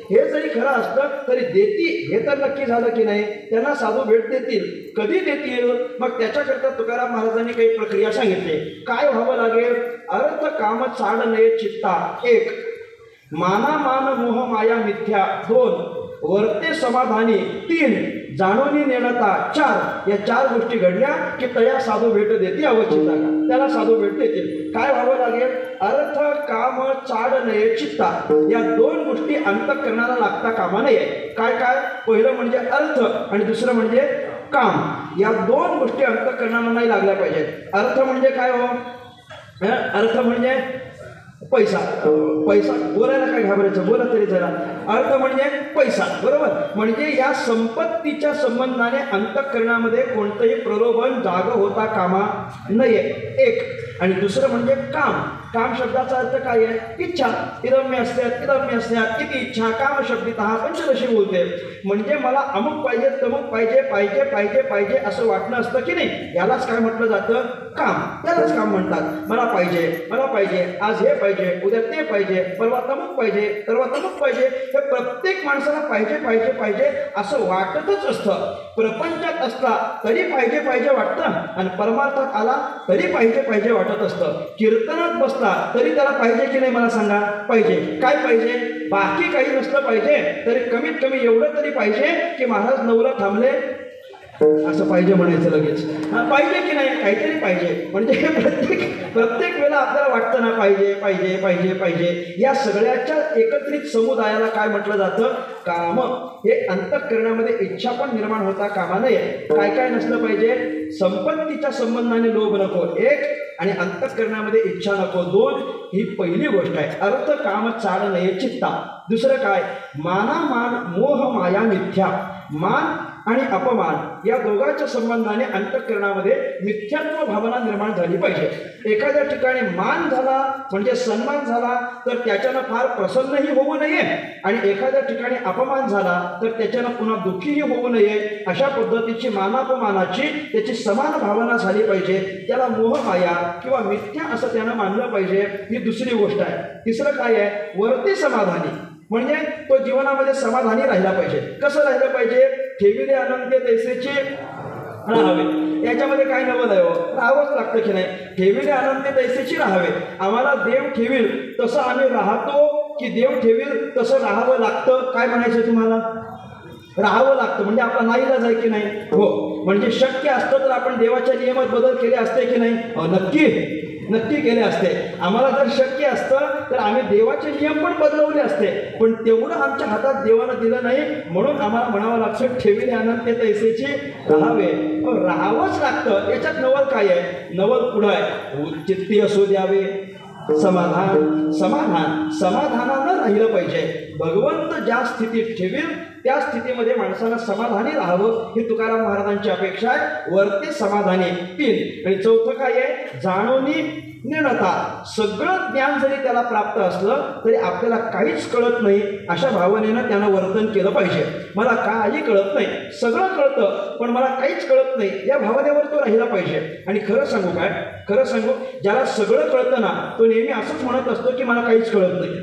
हे जरी खरं असतं तरी देती हे तर नक्की झालं की नाही. त्यांना साधू भेट देतील. कधी देतील? मग त्याच्याकरता तुकाराम महाराजांनी काही प्रक्रिया सांगितली. काय व्हावं लागेल? अर्थ काम चाड नये चित्ता. एक, माना मान मोह माया मिथ्या. दोन, वर्ते समाधानी. तीन, जाणूनी नेणता. चार, या चार गोष्टी घडल्या की तया साधू भेट देते अवचिता का. त्याला साधू भेट देतील. काय व्हावं लागेल? अर्थ काम चाड नये चित्ता. या दोन गोष्टी अंतःकरणाला लागता कामा नये. काय काय? पहिलं म्हणजे अर्थ आणि दुसरं म्हणजे काम. या दोन गोष्टी अंतःकरणाला नाही लागल्या पाहिजेत. अर्थ म्हणजे काय हो? अर्थ म्हणजे पैसा. पैसा बोलायला काय घाबरायचं? बोला तरी जरा. अर्थ म्हणजे पैसा, बरोबर. म्हणजे या संपत्तीच्या संबंधाने अंतःकरणामध्ये कोणतंही प्रलोभन जाग होता कामा नये. एक. आणि दुसरं म्हणजे काम. काम शब्दाचा अर्थ काय आहे? इच्छा. इदम्य असल्यात इदम्य असल्यात इति इच्छा काम शब्दित हा पंचदशी बोलते. म्हणजे मला अमुक पाहिजे तमुक पाहिजे पाहिजे पाहिजे पाहिजे असं वाटणं असतं की नाही, यालाच काय म्हटलं जातं? काम. यालाच काम म्हणतात. मला पाहिजे मला पाहिजे, आज हे पाहिजे उद्या ते पाहिजे, परवा तमुक पाहिजे परवा तमुक पाहिजे. हे प्रत्येक माणसाला पाहिजे पाहिजे पाहिजे असं वाटतच असतं. प्रपंचात असला तरी पाहिजे पाहिजे वाटतं आणि परमार्थात आला तरी पाहिजे पाहिजे वाटत असतं. कीर्तनात बसला तरी त्याला पाहिजे की नाही मला सांगा? पाहिजे. काय पाहिजे? बाकी काही नसलं पाहिजे तरी कमीत कमी एवढं तरी पाहिजे की महाराज नवला थांबले असं पाहिजे म्हणायचं लगेच. पाहिजे की नाही? काहीतरी पाहिजे. म्हणजे प्रत्येक वेळेला आपल्याला वाटतं ना पाहिजे पाहिजे पाहिजे पाहिजे. या सगळ्याच्या एकत्रित समुदायाला काय म्हटलं जातं? काम. हे अंतःकरणामध्ये इच्छा पण निर्माण होता कामा नये. काय काय नसलं पाहिजे? संपत्तीच्या संबंधाने लोभ नको एक, आणि अंतःकरणामध्ये इच्छा नको दोन. ही पहिली गोष्ट आहे. अर्थ काम चाड नये चित्ता. दुसरं काय? मानामान मोह माया मिथ्या. मान आणि अपमान या दोघांच्या संबंधाने अंतःकरणामध्ये मिथ्यात्व भावना निर्माण झाली पाहिजे. एखाद्या ठिकाणी मान झाला म्हणजे सन्मान झाला तर त्याच्यानं फार प्रसन्नही होऊ नये, आणि एखाद्या ठिकाणी अपमान झाला तर त्याच्यानं पुन्हा दुःखीही होऊ नये. अशा पद्धतीची मानापमानाची त्याची समान भावना झाली पाहिजे. त्याला मोहमाया किंवा मिथ्या असं त्यानं मानलं पाहिजे. ही दुसरी गोष्ट आहे. तिसरं काय आहे? वर्ते समाधानी. म्हणजे तो जीवनामध्ये समाधानी राहिला पाहिजे. कसं राहिलं पाहिजे? ठेविले अनंत तैसेचे राहावे. याच्यामध्ये काय नवल आहे? राहावंच लागतं की नाही? ठेविले अनंत तैसेची राहावे. आम्हाला देव ठेवील तसं आम्ही राहतो की देव ठेवील तसं राहावं लागतं? काय म्हणायचं तुम्हाला? राहावं लागतं. म्हणजे आपला नाईलाज आहे की नाही? हो. म्हणजे शक्य असतं तर आपण देवाच्या नियमात बदल केले असते की नाही? नक्की नक्की केले असते. आम्हाला जर शक्य असतं तर आम्ही देवाचे नियम पण बदलवले असते, पण तेवढं आमच्या हातात देवानं दिलं नाही. म्हणून आम्हाला म्हणावं लागतं ठेविले अनंत तैसेची राहावे. राहावंच लागतं. याच्यात नवल काय आहे? नवल पुढं आहे. चित्ती असू द्यावे समाधान. समाधान समाधानानं राहिलं पाहिजे. भगवंत ज्या स्थितीत ठेवील त्या स्थितीमध्ये माणसानं समाधानी राहावं ही तुकाराम महाराजांची अपेक्षा आहे. वर्ते समाधानी. 3. आणि चौथं काय आहे? जाणोनी निर्णता. सगळं ज्ञान जरी त्याला प्राप्त असलं तरी आपल्याला काहीच कळत नाही अशा भावनेनं त्यानं वर्तन केलं पाहिजे. मला काही कळत नाही, सगळं कळतं पण मला काहीच कळत नाही या भावनेवर तो राहिला पाहिजे. आणि खरं सांगू काय? खरं सांगू, ज्याला सगळं कळतं ना तो नेहमी असंच म्हणत असतो की मला काहीच कळत नाही.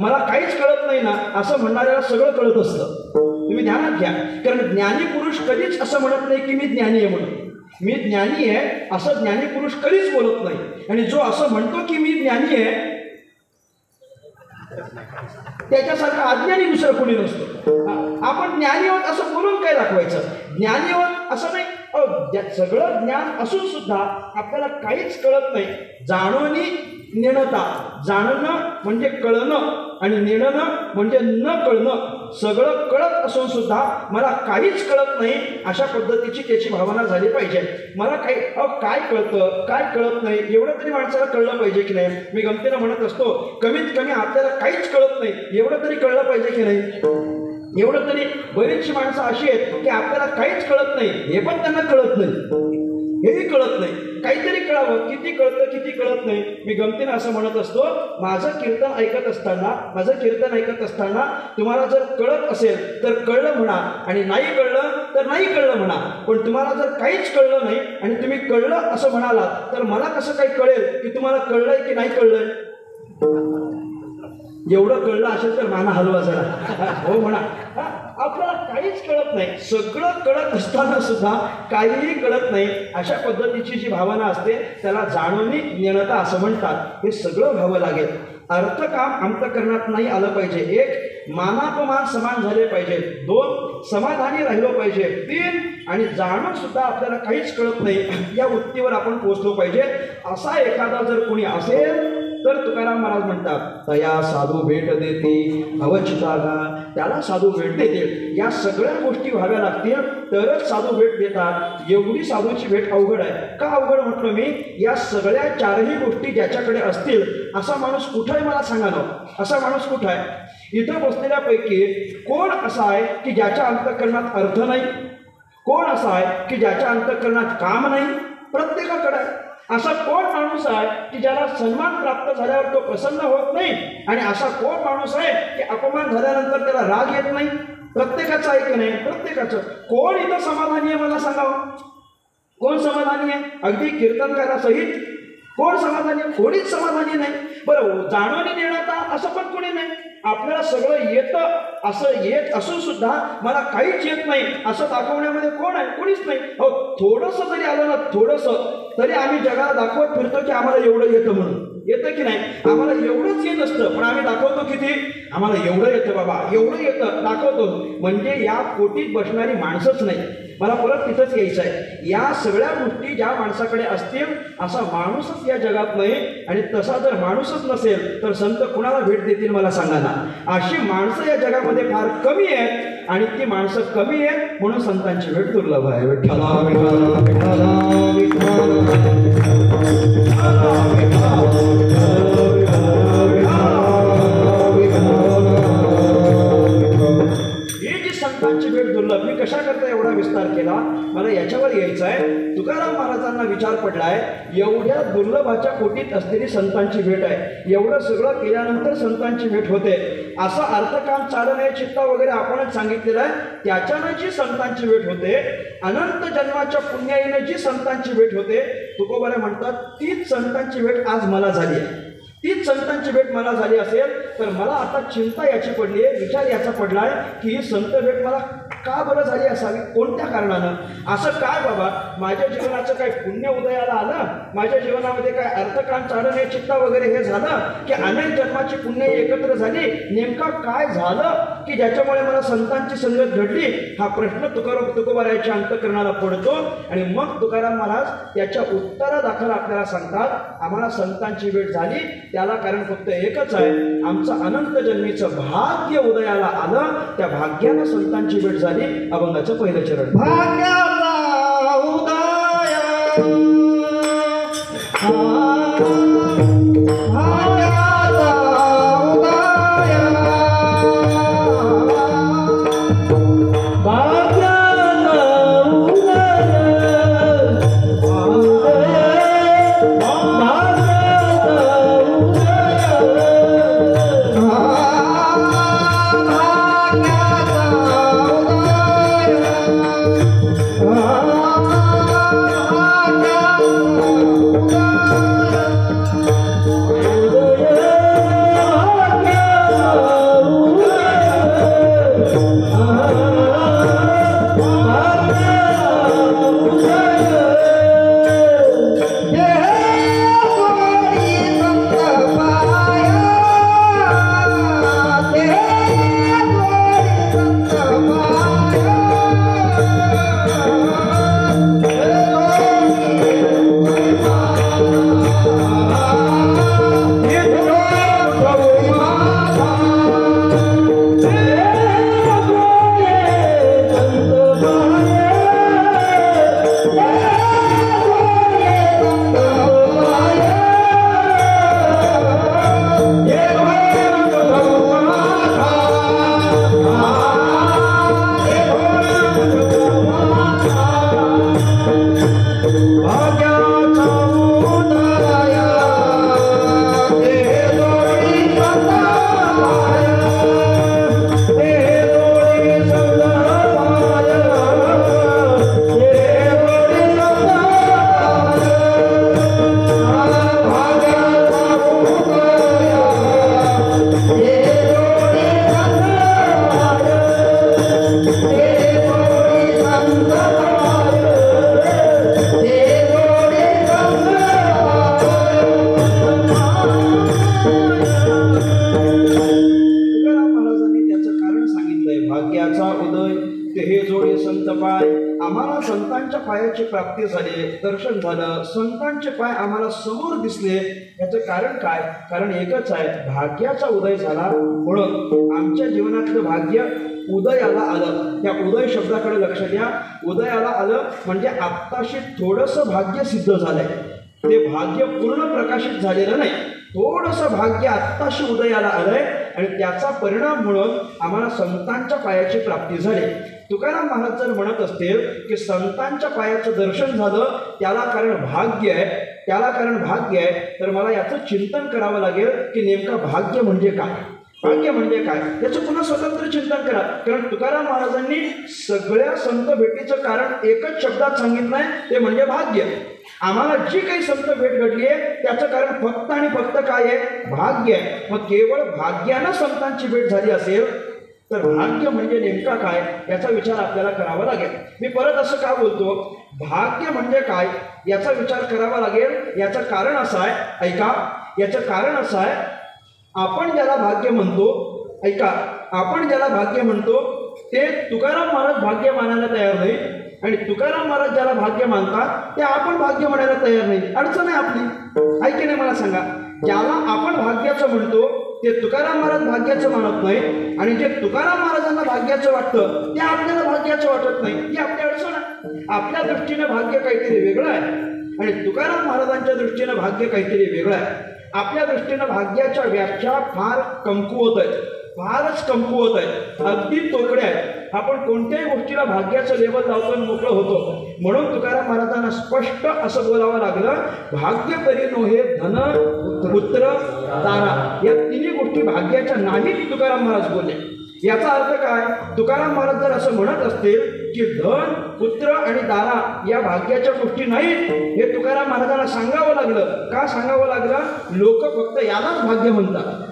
मला काहीच कळत नाही ना असं म्हणणाऱ्याला सगळं कळत असतं. तुम्ही ध्यानात घ्या. कारण ज्ञानी पुरुष कधीच असं म्हणत नाही की मी ज्ञानी आहे म्हणून. मी ज्ञानी आहे असं ज्ञानी पुरुष कधीच बोलत नाही. आणि जो असं म्हणतो की मी ज्ञानी आहे त्याच्यासारखं अज्ञानी दुसरं कोणी नसतो. आपण ज्ञानी आहोत असं बोलून काय दाखवायचं? ज्ञानी आहोत असं नाही. सगळं ज्ञान असून सुद्धा आपल्याला काहीच कळत नाही. जाणोनी निर्णता. जाणणं म्हणजे कळणं आणि निर्णनं म्हणजे न कळणं. सगळं कळत असून सुद्धा मला काहीच कळत नाही अशा पद्धतीची त्याची भावना झाली पाहिजे. मला काही काय कळतं काय कळत नाही एवढं तरी माणसाला कळलं पाहिजे की नाही? मी गमतीनं म्हणत असतो कमीत कमी आपल्याला काहीच कळत नाही एवढं तरी कळलं पाहिजे की नाही? एवढं तरी. बरीचशी माणसं अशी आहेत की आपल्याला काहीच कळत नाही हे पण त्यांना कळत नाही, हेही कळत नाही. काहीतरी कळावं. किती कळतं किती कळत नाही. मी गमतीनं असं म्हणत असतो, माझं कीर्तन ऐकत असताना तुम्हाला जर कळत असेल तर कळलं म्हणा आणि नाही कळलं तर नाही कळलं म्हणा. पण तुम्हाला जर काहीच कळलं नाही आणि तुम्ही कळलं असं म्हणालात तर मला कसं काही कळेल की तुम्हाला कळलंय की नाही कळलंय? एवढं कळलं असेल तर माना हलवा जरा. हो म्हणा. आपल्याला काहीच कळत नाही. सगळं कळत असताना सुद्धा काहीही कळत नाही अशा पद्धतीची जी भावना असते त्याला जाणोनी निर्णता असं म्हणतात. हे सगळं व्हावं लागेल. अर्थकाम अंतःकरणात नाही आलं पाहिजे. 1. मानापमान समान झाले पाहिजे. 2. समाधानी राहिलो पाहिजे. 3. आणि जाणून सुद्धा आपल्याला काहीच कळत नाही या वृत्तीवर आपण पोहोचलो पाहिजे. असा एखादा जर कोणी असेल तर तुकाराम महाराज म्हणतात तया साधू भेट देते अवचितागा. त्याला साधू भेट देतील. या सगळ्या गोष्टी व्हाव्या लागतील तरच साधू भेट देतात. एवढी साधूची भेट अवघड आहे. का अवघड म्हटलं मी? या सगळ्या 4ही गोष्टी ज्याच्याकडे असतील असा माणूस कुठं आहे मला सांगा ना. असा माणूस कुठं आहे? इथं बसलेल्यापैकी कोण असा आहे की ज्याच्या अंतःकरणात अर्थ नाही? कोण असा आहे की ज्याच्या अंतःकरणात काम नाही? प्रत्येकाकडे आहे. असा कोण माणूस आहे की ज्याला सन्मान प्राप्त झाल्यावर तो प्रसन्न होत नाही, आणि असा कोण माणूस आहे की अपमान झाल्यानंतर त्याला राग येत नाही? प्रत्येकाचं ऐक नाही, प्रत्येकाचं. कोण इथं समाधानी आहे मला सांगावं? कोण समाधानी आहे? अगदी कीर्तनकारासहित कोण समाधानी? कोणीच समाधानी नाही. बरं, जाणून देण्यात असं पण कोणी नाही. आपल्याला सगळं येतं असं येत असून सुद्धा मला काहीच येत नाही असं दाखवण्यामध्ये कोण आहे? कोणीच नाही. हो, थोडंसं जरी आलं ना, थोडंसं तरी आम्ही जगाला दाखवत फिरतो की आम्हाला एवढं येतं म्हणून. येतं की नाही? आम्हाला एवढंच येत असतं, पण आम्ही दाखवतो किती? आम्हाला एवढं येतं बाबा, एवढं येतं दाखवतो. म्हणजे या कोटीत बसणारी माणसंच नाही. मला परत तिथंच यायचं आहे. या सगळ्या गोष्टी ज्या माणसाकडे असतील असा माणूसच या जगात नाही, आणि तसा जर माणूसच नसेल तर संत कुणाला भेट देतील मला सांगा ना. अशी माणसं या जगामध्ये फार कमी आहेत, आणि ती माणसं कमी आहेत म्हणून संतांची भेट दुर्लभ आहे. विठ्ठला विठ्ठला विठ्ठला संतांची भेट दुर्लभ. मी कशा करता एवढा विस्तार केला? मला याच्यावर यायचं आहे. तुकाराम महाराजांना विचार पडलाय, एवढ्या दुर्लभाच्या कोटीत असलेली संतांची भेट आहे. एवढं सगळं केल्यानंतर संतांची भेट होते असं अर्थकाम चालणे चित्ता वगैरे आपणच सांगितलेलं आहे. त्याच्यानं जी संतांची भेट होते, अनंत जन्माच्या पुण्याईने जी संतांची भेट होते, तुकोबारे म्हणतात तीच संतांची भेट आज मला झाली आहे. तीच संतांची भेट मला झाली असेल तर मला आता चिंता याची पडली आहे, विचार याचा पडलाय की ही संत भेट मला का बरं झाली असावी? कोणत्या कारणानं? असं काय बाबा, माझ्या जीवनाचं काय पुण्य उदयाला आलं? माझ्या जीवनामध्ये काय अर्थकाम चालणे चित्ता वगैरे हे झालं की अनेक जन्माची पुण्य एकत्र झाली? नेमका काय झालं की ज्याच्यामुळे मला संतांची संगत घडली? हा प्रश्न तुकोबाराच्या अंतःकरणाला पडतो, आणि मग तुकाराम महाराज याच्या उत्तरादाखल आपल्याला सांगतात, आम्हाला संतांची भेट झाली त्याला कारण फक्त एकच आहे, आमचं अनंत जन्मीचं भाग्य उदयाला आलं. त्या भाग्यानं संतांची भेट झाली. अभंगाचं पहिलं चरण. भाग्याचा उदय संतांच्या पायाची प्राप्ती झाली, दर्शन झालं, संतांचे पाय आम्हाला समोर दिसले. याचं कारण काय? कारण एकच आहे, भाग्याचा उदय झाला म्हणून आमच्या जीवनातलं भाग्य उदयाला आलं. त्या उदय शब्दाकडे लक्ष द्या. उदयाला आलं म्हणजे आत्ताशी थोडंसं भाग्य सिद्ध झालंय, ते भाग्य पूर्ण प्रकाशित झालेलं नाही. थोडंसं भाग्य आत्ताशी उदयाला आलंय, आणि त्याचा परिणाम म्हणून आम्हाला संतांच्या पायाची प्राप्ती झाली. तुकाराम महाराज जर म्हणत असतील की संतांच्या पायाचं दर्शन झालं त्याला कारण भाग्य आहे, त्याला कारण भाग्य आहे, तर मला याचं चिंतन करावं लागेल की नेमका भाग्य म्हणजे काय, भाग्य म्हणजे काय, याचं पुन्हा स्वतंत्र चिंतन करा. कारण तुकाराम महाराजांनी सगळ्या संत भेटीचं कारण एकच शब्दात सांगितलं आहे, ते म्हणजे भाग्य. आम्हाला जी काही संत भेट घडली आहे त्याचं कारण फक्त आणि फक्त काय आहे, भाग्य आहे. मग केवळ भाग्यानं संतांची भेट झाली असेल तर भाग्य म्हणजे नेमका काय याचा विचार आपल्याला करावा लागेल. मी परत असं का बोलतो, भाग्य म्हणजे काय याचा विचार करावा लागेल. याचं कारण असं आहे, ऐका, याचं कारण असं आहे, आपण ज्याला भाग्य म्हणतो, ऐका, आपण ज्याला भाग्य म्हणतो ते तुकाराम महाराज भाग्य मानायला तयार नाही, आणि तुकाराम महाराज ज्याला भाग्य मानतात ते आपण भाग्य म्हणायला तयार नाही. अडचण आहे आपली, ऐकी नाही. मला सांगा, ज्याला आपण भाग्याचं म्हणतो ते तुकाराम महाराज भाग्याचं मानत नाही, आणि जे तुकाराम महाराजांना भाग्याचं वाटतं ते आपल्याला भाग्याचं वाटत नाही. ही आपली अडचण आहे. आपल्या दृष्टीने भाग्य काहीतरी वेगळं आहे आणि तुकाराम महाराजांच्या दृष्टीनं भाग्य काहीतरी वेगळं आहे. आपल्या दृष्टीनं भाग्याच्या व्याख्या फार कमकुवत आहेत, फारच कमकुवत आहेत, अगदी तोकड्या आहेत. आपण कोणत्याही गोष्टीला भाग्याचं लेबल लावतो आणि मोकळं होतो. म्हणून तुकाराम महाराजांना स्पष्ट असं बोलावं लागलं, भाग्य करी नोहे धन पुत्र दारा, या तिन्ही गोष्टी भाग्याच्या नाहीत तुकाराम महाराज बोलले. याचा अर्थ काय, तुकाराम महाराज जर असं म्हणत असतील की धन पुत्र आणि दारा या भाग्याच्या गोष्टी नाहीत, हे तुकाराम महाराजांना सांगावं लागलं. का सांगावं लागलं, लोक फक्त यालाच भाग्य म्हणतात,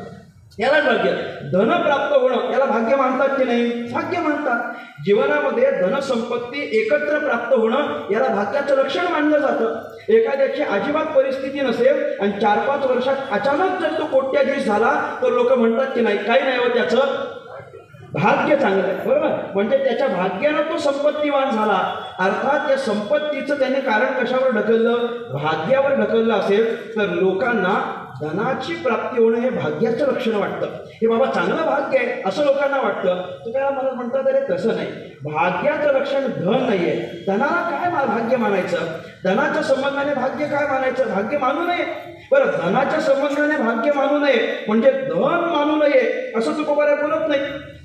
यालाच भाग्य. धन प्राप्त होणं याला भाग्य मानतात की नाही, भाग्य मानतात. जीवनामध्ये धनसंपत्ती एकत्र प्राप्त होणं याला भाग्याचं लक्षण मानलं जातं. एखाद्याची अजिबात परिस्थिती नसेल आणि 4-5 वर्षात अचानक जर तो कोट्याधीश झाला तर लोक म्हणतात की नाही, काही नाही हो, त्याचं भाग्य चांगलं आहे, बरोबर. म्हणजे त्याच्या भाग्यानं तो संपत्तीवान झाला. अर्थात या संपत्तीचं त्याने कारण कशावर ढकललं, भाग्यावर ढकललं असेल तर लोकांना धनाची प्राप्ती होणं हे भाग्याचं लक्षण वाटतं. हे बाबा चांगलं भाग्य आहे असं लोकांना वाटतं. तुकाराम महाराज म्हणतात, अरे तसं नाही, भाग्याचं लक्षण धन नाही आहे. धनाला काय भाग्य मानायचं, धनाच्या संबंधाने भाग्य काय मानायचं, भाग्य मानू नये. बरं, धनाच्या संबंधाने भाग्य मानू नये म्हणजे धन मानू नये असं तुकोबारा बोलत नाही.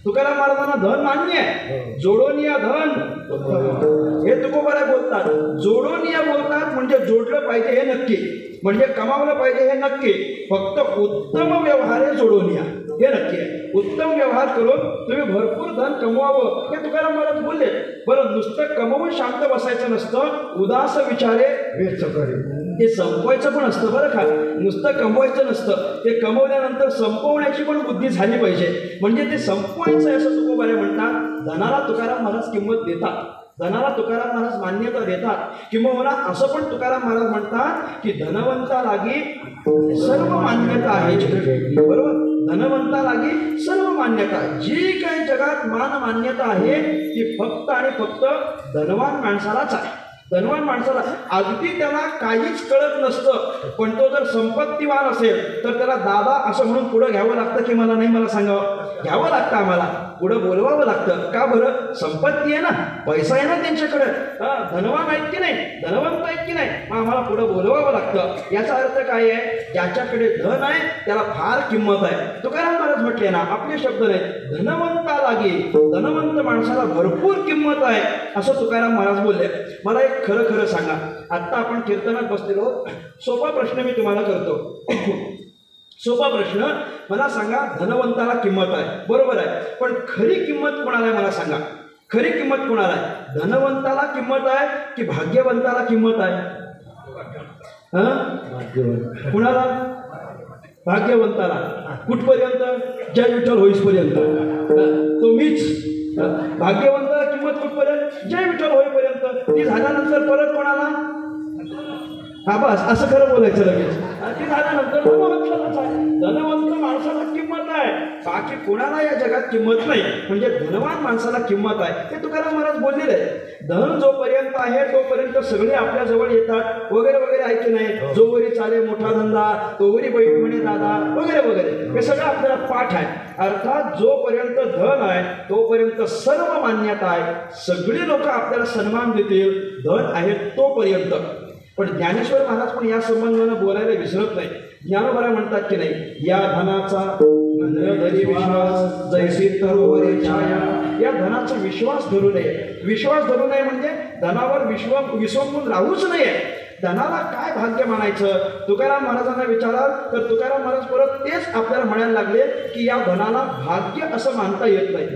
तुकाराम महाराजांना धन मान्य आहे, जोडोनिया धन हे तुकोबारा बोलतात. जोडोनिया बोलतात म्हणजे जोडलं पाहिजे हे नक्की, म्हणजे कमावलं पाहिजे हे नक्की. फक्त उत्तम व्यवहार हे जोडोनिया हे नक्की आहे. उत्तम व्यवहार करून तुम्ही भरपूर धन कमवावं हे तुकाराम महाराज बोलले. बरं, नुसतं कमवून शांत बसायचं नसतं, उदास विचारे व्यर्थ करे, ते संपवायचं पण असतं. बरं का, नुसतं कमवायचं नसतं, ते कमवल्यानंतर संपवण्याची पण बुद्धी झाली पाहिजे. म्हणजे ते संपवायचं आहे असं तुकोबारे म्हणतात. धनाला तुकाराम महाराज किंमत देतात, धनाला तुकाराम महाराज मान्यता देतात. किंवा असं पण तुकाराम महाराज म्हणतात की धनवंतालागी सर्व मान्यता आहे, बरोबर. धनवंतालागी सर्व मान्यता, जी काही जगात मान मान्यता आहे ती फक्त आणि फक्त धनवान माणसालाच आहे. धनवान माणसाला अगदी त्याला काहीच कळत नसतं, पण तो जर संपत्तीवान असेल तर त्याला दादा असं म्हणून पुढं घ्यावं लागतं की मला नाही, मला सांगावं, घ्यावं लागतं, आम्हाला पुढं बोलवावं लागतं. का बरं, संपत्ती आहे ना, पैसा आहे ना त्यांच्याकडे, धनवान आहेत की नाही, धनवंत आहेत की नाही, मग आम्हाला पुढं बोलवावं लागतं. याचा अर्थ काय आहे, ज्याच्याकडे धन आहे त्याला फार किंमत आहे. तुकाराम महाराज म्हटले ना, आपले शब्द नाही, धनवंतालागी, धनवंत माणसाला भरपूर किंमत आहे असं तुकाराम महाराज बोलले. मला एक खरं खरं सांगा, आत्ता आपण कीर्तनात बसलेलो, सोपा प्रश्न मी तुम्हाला करतो. सोपा प्रश्न, मला सांगा, धनवंताला किंमत आहे, बरोबर आहे, पण खरी किंमत कोणाला आहे मला सांगा, खरी किंमत कोणाला आहे? धनवंताला किंमत आहे की भाग्यवंताला किंमत आहे? कुणाला? भाग्यवंताला. कुठपर्यंत? जय विठ्ठल होईपर्यंत. तो मीच. भाग्यवंताला किंमत कुठपर्यंत? जय विठ्ठल होईपर्यंत. ती झाल्यानंतर परत कोणाला? हा बस, असं खरं बोलायचं लगेच. ती झाल्यानंतर धनवंतालाच आहे. धनवंत माणसाला किंमत आहे, बाकी कोणाला या जगात किंमत नाही. म्हणजे धनवान माणसाला किंमत आहे, हे तुकाराम महाराज बोललेले आहे. धन जोपर्यंत आहे तोपर्यंत सगळे आपल्या जवळ येतात वगैरे वगैरे, आहे की नाही. जोवरी चाले मोठा धंदा, तोवरी बैठ म्हणे दादा, वगैरे वगैरे, हे सगळं आपल्याला पाठ आहे. अर्थात जोपर्यंत धन आहे तोपर्यंत सर्व मान्यता आहे, सगळी लोक आपल्याला सन्मान देतील, धन आहे तोपर्यंत. पण ज्ञानेश्वर महाराज पण या संबंधानं बोलायला विसरत नाही. ज्ञानोबा म्हणतात की नाही, या धनाचा धरी विश्वास जैसी तरोवरी छाया, या धनाचा विश्वास धरू नये. विश्वास धरू नये म्हणजे धनावर विश्वंभून राहूच नये. धनाला काय भाग्य मानायचं? तुकाराम महाराजांना विचाराल तर तुकाराम महाराज परत तेच आपल्याला म्हणायला लागले की या धनाला भाग्य असं मानता येत नाही.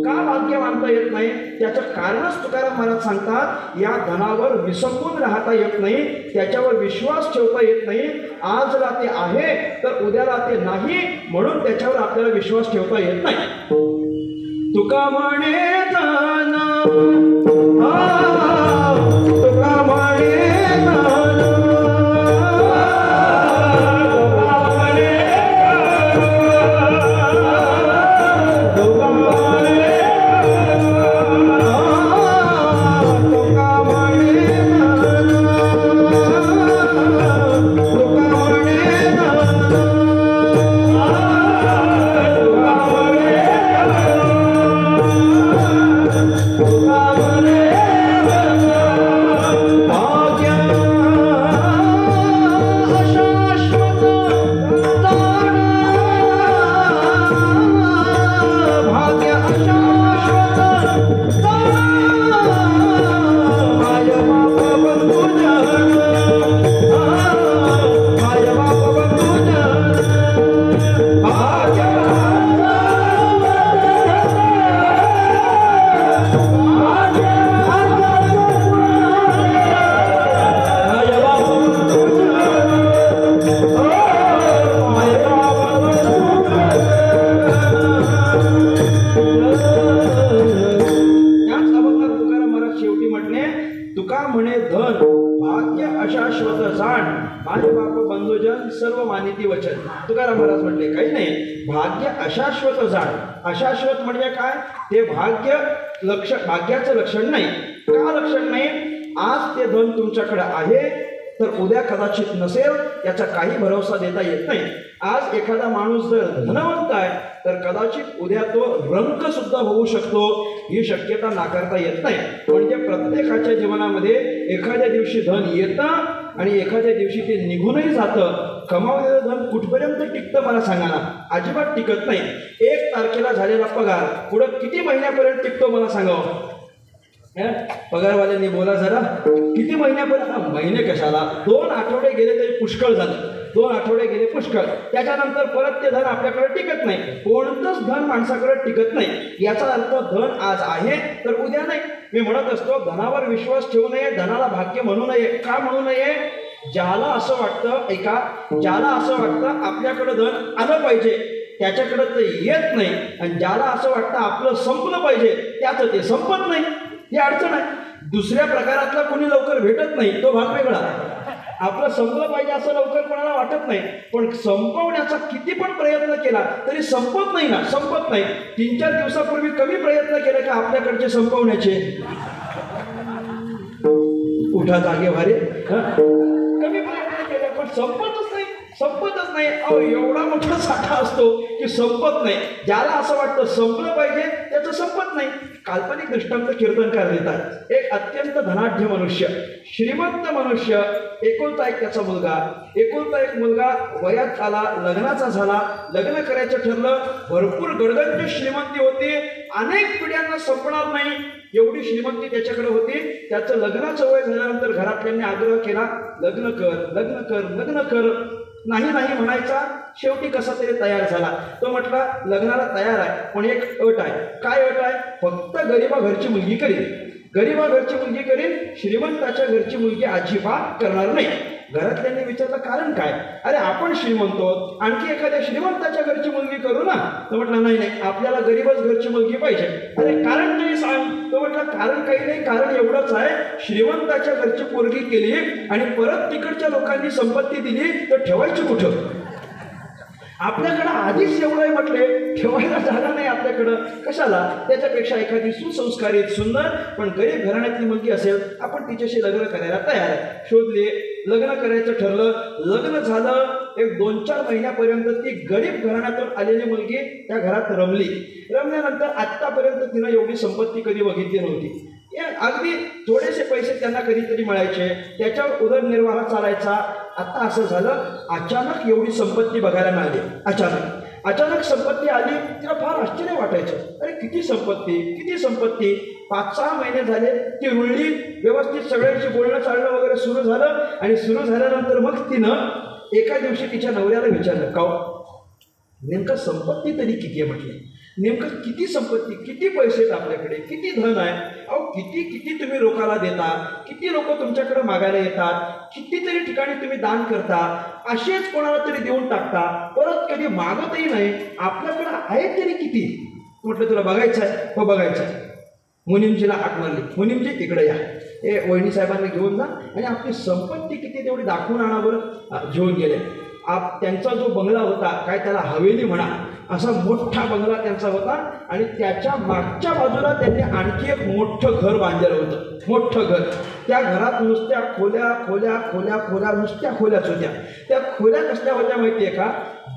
का भाग्य मानता येत नाही? त्याचं कारणच तुकाराम महाराज सांगतात, या धनावर विसंबून राहता येत नाही, त्याच्यावर विश्वास ठेवता येत नाही. आजला ते आहे तर उद्याला ते नाही, म्हणून त्याच्यावर आपल्याला विश्वास ठेवता येत नाही. तुका म्हणे धन, तुका म्हणे धन, तुकाराम महाराज म्हटले काही नाही, भाग्य अशाश्वत जाण. अशाश्वत म्हणजे काय? ते भाग्य भाग्याचं लक्षण नाही. का लक्षण नाही? आज ते धन तुमच्याकडे आहे तर उद्या कदाचित नसेल, याचा काही भरोसा देता येत नाही. आज एखादा माणूस जर धनवंत आहे तर कदाचित उद्या तो रंक सुद्धा होऊ शकतो, ही शक्यता नाकारता येत नाही. म्हणजे प्रत्येकाच्या जीवनामध्ये एखाद्या दिवशी धन येतं आणि एखाद्या दिवशी ते निघूनही जातं. कमावलेलं धन कुठपर्यंत टिकतं मला सांगा ना? अजिबात टिकत नाही. 1 तारखेला झालेला पगार पुढं किती महिन्यापर्यंत टिकतो मला सांगावं? पगारवाल्यांनी बोला जरा, किती महिन्यापर्यंत? महिने कशाला, 2 आठवडे गेले तरी पुष्कळ झालं. 2 आठवडे गेले पुष्कळ. त्याच्यानंतर परत ते धन आपल्याकडे टिकत नाही. कोणतंच धन माणसाकडे टिकत नाही. याचा अर्थ धन आज आहे तर उद्या नाही. मी म्हणत असतो, धनावर विश्वास ठेवू नये, धनाला भाग्य म्हणू नये. का म्हणू नये? ज्याला असं वाटतं, ऐका, ज्याला असं वाटतं आपल्याकडे धन आलं पाहिजे त्याच्याकडे ते येत नाही, आणि ज्याला असं वाटतं आपलं संपलं पाहिजे त्याचं ते संपत नाही, ही अडचण आहे. दुसऱ्या प्रकारातला कोणी लवकर भेटत नाही, तो भाग वेगळा. आपलं संपलं पाहिजे असं लवकर कोणाला वाटत नाही, पण संपवण्याचा किती पण प्रयत्न केला तरी संपत नाही ना, संपत नाही. 3-4 दिवसापूर्वी कमी प्रयत्न केले का आपल्याकडचे संपवण्याचे? उठा जागे भारे, कमी प्रयत्न केले पण संपतच नाही, संपतच नाही. अहो एवढा मोठा साठा असतो की संपत नाही. ज्याला असं वाटतं संपलं पाहिजे त्याचं संपत नाही. काल्पनिक दृष्टांत कीर्तनकार देतात. एक अत्यंत धनाढ्य मनुष्य, श्रीमंत मनुष्य, एकुलता एक त्याचा मुलगा, एकुलता एक मुलगा वयात आला, लग्नाचा झाला, लग्न करायचं ठरलं, भरपूर गडगंज श्रीमंती होती, अनेक पिढ्यांना संपणार नाही एवढी श्रीमंती त्याच्याकडे होती. त्याचं लग्नाचं वय झाल्यानंतर घरातल्यांनी आग्रह केला, लग्न कर, लग्न कर, लग्न कर. नाही नाही म्हणायचा. शेवटी कसा तरी तयार झाला. तो म्हटला लग्नाला तयार आहे, पण एक अट आहे. काय अट आहे? फक्त गरीबा घरची मुलगी करीन, गरीबा घरची मुलगी करीन, श्रीमंताच्या घरची मुलगी अजिबात करणार नाही. घरातल्यांनी विचारलं कारण काय? अरे आपण श्रीमंत आहोत, आणखी एखाद्या श्रीमंताच्या घरची मुलगी करू ना. तो म्हटला नाही नाही, आपल्याला गरीबच घरची मुलगी पाहिजे. अरे कारण नाही सांग. तो म्हटला कारण काही नाही, कारण एवढंच आहे, श्रीमंताच्या घरची पोरगी केली आणि परत तिकडच्या लोकांनी संपत्ती दिली तर ठेवायची कुठं? आपल्याकडं आधीच एवढं आहे म्हटले, ठेवायला जागा नाही आपल्याकडं, कशाला? त्याच्यापेक्षा एखादी सुसंस्कारित, सुंदर पण गरीब घराण्यातली मुलगी असेल, आपण तिच्याशी लग्न करायला तयार आहे. शोधले, लग्न करायचं ठरलं, लग्न झालं. एक 2-4 महिन्यापर्यंत ती गरीब घराण्यातून आलेली मुलगी त्या घरात रमली. रमल्यानंतर आत्तापर्यंत तिनं एवढी संपत्ती कधी बघितली नव्हती. अगदी थोडेसे पैसे त्यांना कधीतरी मिळायचे, त्याच्यावर उदरनिर्वाह चालायचा. आता असं झालं, अचानक एवढी संपत्ती बघायला मिळाली. अचानक संपत्ती आली. तिला फार आश्चर्य वाटायचं, अरे किती संपत्ती, किती संपत्ती. 5-6 महिने झाले ती रुळली, व्यवस्थित सगळ्यांशी बोलणं चालणं वगैरे सुरू झालं. आणि सुरू झाल्यानंतर मग तिनं एका दिवशी तिच्या नवऱ्याला विचारलं, का नेमकं संपत्ती तरी किती आहे म्हटले, नेमकं किती संपत्ती, किती पैसे आहेत आपल्याकडे, किती धन आहे, अहो किती किती तुम्ही लोकांना देता, किती लोक तुमच्याकडे मागायला येतात, कितीतरी ठिकाणी तुम्ही दान करता, असेच कोणाला तरी देऊन टाकता, परत कधी मागतही नाही, आपल्याकडे आहे तरी किती. म्हटलं तुला बघायचं आहे, हो बघायचं आहे. मुनीमजीला हाक मारली, मुनीमजी इकडे या, हे वहिनी साहेबांना घेऊन जा आणि आपली संपत्ती किती तेवढी दाखवून आणा बरं. घेऊन गेले. त्यांचा जो बंगला होता, काय त्याला हवेली म्हणा, असा मोठा बंगला त्यांचा होता. आणि त्याच्या मागच्या बाजूला त्यांनी आणखी एक मोठं घर बांधलेलं होतं, मोठं घर. त्या घरात नुसत्या खोल्या खोल्या खोल्या खोल्या नुसत्या खोल्याच होत्या. त्या खोल्या कसल्या होत्या माहिती आहे का,